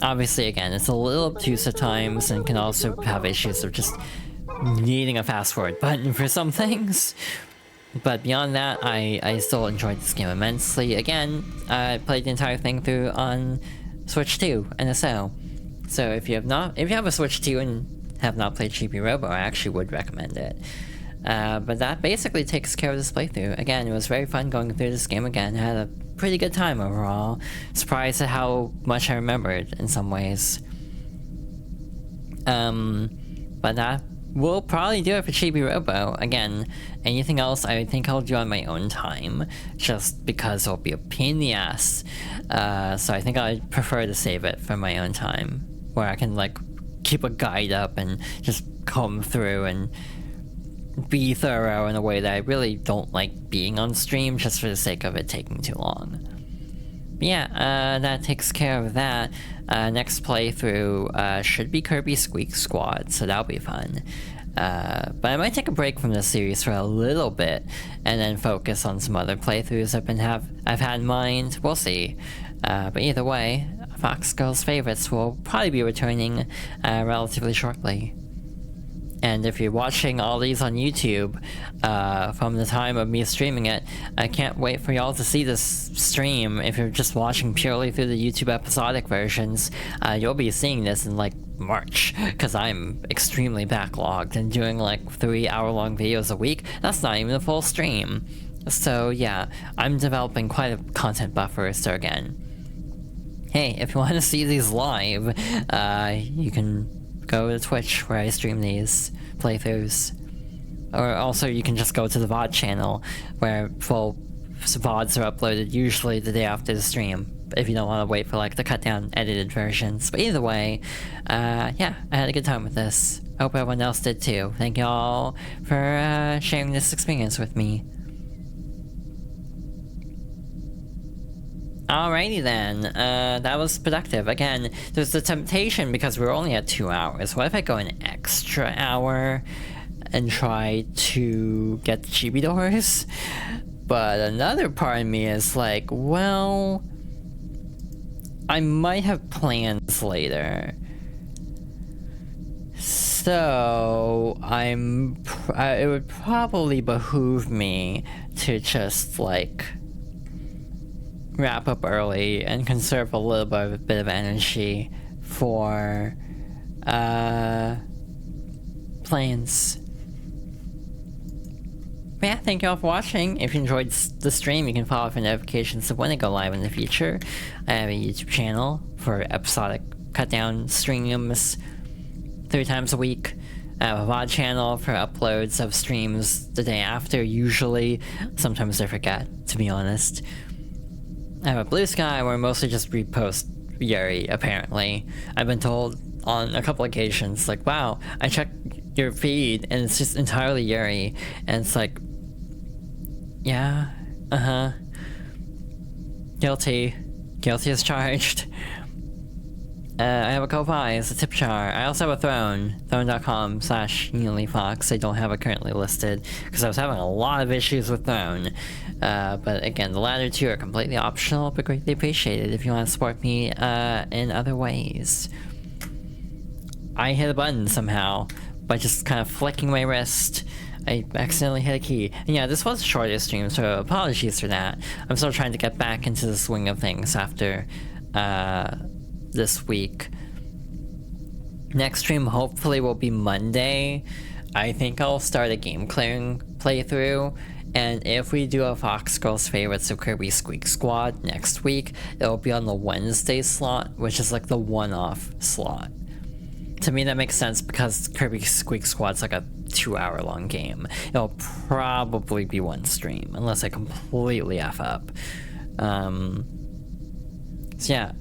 A: Obviously, again, it's a little obtuse at times and can also have issues of just needing a fast forward button for some things. But beyond that, I still enjoyed this game immensely. Again, I played the entire thing through on Switch 2 NSO. So if you have a Switch 2 and have not played Chibi-Robo, I actually would recommend it. But that basically takes care of this playthrough. Again, it was very fun going through this game again. I had a pretty good time overall. Surprised at how much I remembered in some ways. But that will probably do it for Chibi-Robo. Again, anything else I think I'll do on my own time, just because it'll be a pain in the ass. So I think I'd prefer to save it for my own time, where I can like keep a guide up and just comb through and be thorough in a way that I really don't like being on stream just for the sake of it taking too long. But yeah, that takes care of that. Next playthrough should be Kirby Squeak Squad, so that'll be fun. But I might take a break from this series for a little bit and then focus on some other playthroughs I've had in mind. We'll see. But either way, Fox Girls Favorites will probably be returning relatively shortly. And if you're watching all these on YouTube from the time of me streaming it, I can't wait for y'all to see this stream. If you're just watching purely through the YouTube episodic versions, you'll be seeing this in like March, because I'm extremely backlogged and doing like 3-hour-long videos a week. That's not even a full stream. So yeah, I'm developing quite a content buffer, so again, hey, if you want to see these live, you can go to Twitch where I stream these playthroughs. Or also you can just go to the VOD channel where full VODs are uploaded usually the day after the stream, if you don't want to wait for like the cut down edited versions. But either way, yeah, I had a good time with this. I hope everyone else did too. Thank y'all for sharing this experience with me. Alrighty then, that was productive. Again, there's the temptation because we're only at 2 hours. What if I go an extra hour and try to get the chibi doors? But another part of me is like, well, I might have plans later. So it would probably behoove me to just like wrap up early and conserve a little bit of energy for planes. But yeah, thank you all for watching. If you enjoyed the stream, you can follow for notifications of when I go live in the future. I have a YouTube channel for episodic cut-down streams 3 times a week. I have a VOD channel for uploads of streams the day after, usually. Sometimes I forget, to be honest. I have a Blue Sky where I mostly just repost Yuri, apparently. I've been told on a couple occasions, like, wow, I checked your feed and it's just entirely Yuri. And it's like, yeah, Guilty. Guilty as charged. I have a Ko-Fi, it's a tip jar. I also have a Throne, throne.com/UniFox. I don't have it currently listed, because I was having a lot of issues with Throne. But again, the latter two are completely optional, but greatly appreciated if you want to support me in other ways. I hit a button somehow, by just kind of flicking my wrist. I accidentally hit a key. And yeah, this was a shorter stream, so apologies for that. I'm still trying to get back into the swing of things after this week. Next stream hopefully will be Monday. I think I'll start a game clearing playthrough, and if we do a Fox Girls Favorites of Kirby Squeak Squad next week, it'll be on the Wednesday slot, which is like the one-off slot. To me that makes sense because Kirby Squeak Squad's like a 2-hour long game. It'll probably be one stream, unless I completely F up. So yeah,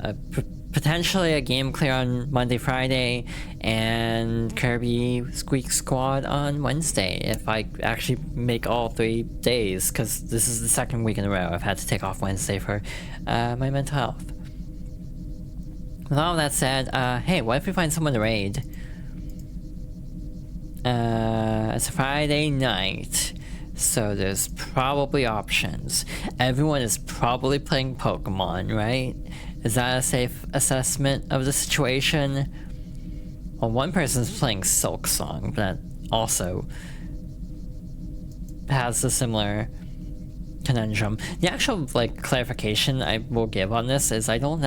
A: potentially a game clear on Monday, Friday, and Kirby Squeak Squad on Wednesday, if I actually make all 3 days, because this is the 2nd week in a row I've had to take off Wednesday for my mental health. With all that said, hey, what if we find someone to raid? It's a Friday night, so there's probably options. Everyone is probably playing Pokemon, right? Is that a safe assessment of the situation? Well, one person's playing Silk Song, but that also has a similar conundrum. The actual, like, clarification I will give on this is I don't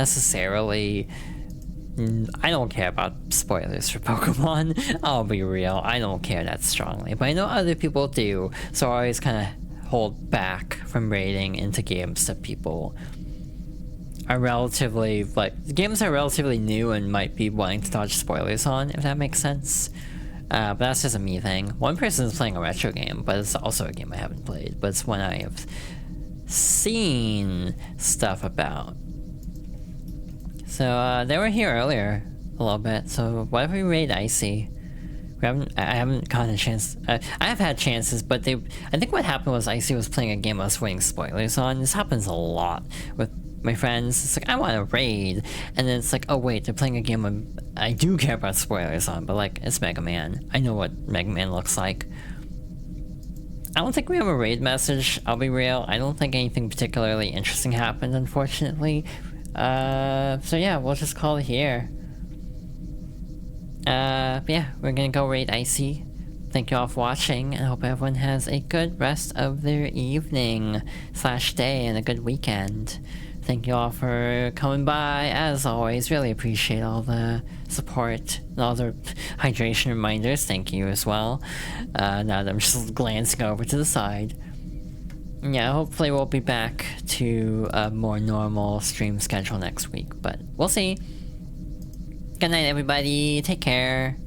A: care about spoilers for Pokemon. I'll be real, I don't care that strongly, but I know other people do, so I always kind of hold back from raiding into games that people are relatively, like, the games are relatively new and might be wanting to dodge spoilers on, if that makes sense. But that's just a me thing. One person is playing a retro game, but it's also a game I haven't played, but it's one I have seen stuff about. So, they were here earlier a little bit, so what if we raid Icy? I haven't gotten a chance. I have had chances, but I think what happened was Icy was playing a game I was putting spoilers on. This happens a lot with my friends. It's like, I want to raid, and then it's like, oh wait, they're playing a game I do care about spoilers on, but like, it's Mega Man. I know what Mega Man looks like. I don't think we have a raid message, I'll be real. I don't think anything particularly interesting happened, unfortunately. So yeah, we'll just call it here. But yeah, we're gonna go raid Icy. Thank you all for watching, and I hope everyone has a good rest of their evening / day and a good weekend. Thank you all for coming by, as always. Really appreciate all the support and all the hydration reminders. Thank you as well. Now that I'm just glancing over to the side. Yeah, hopefully we'll be back to a more normal stream schedule next week, but we'll see. Good night, everybody. Take care.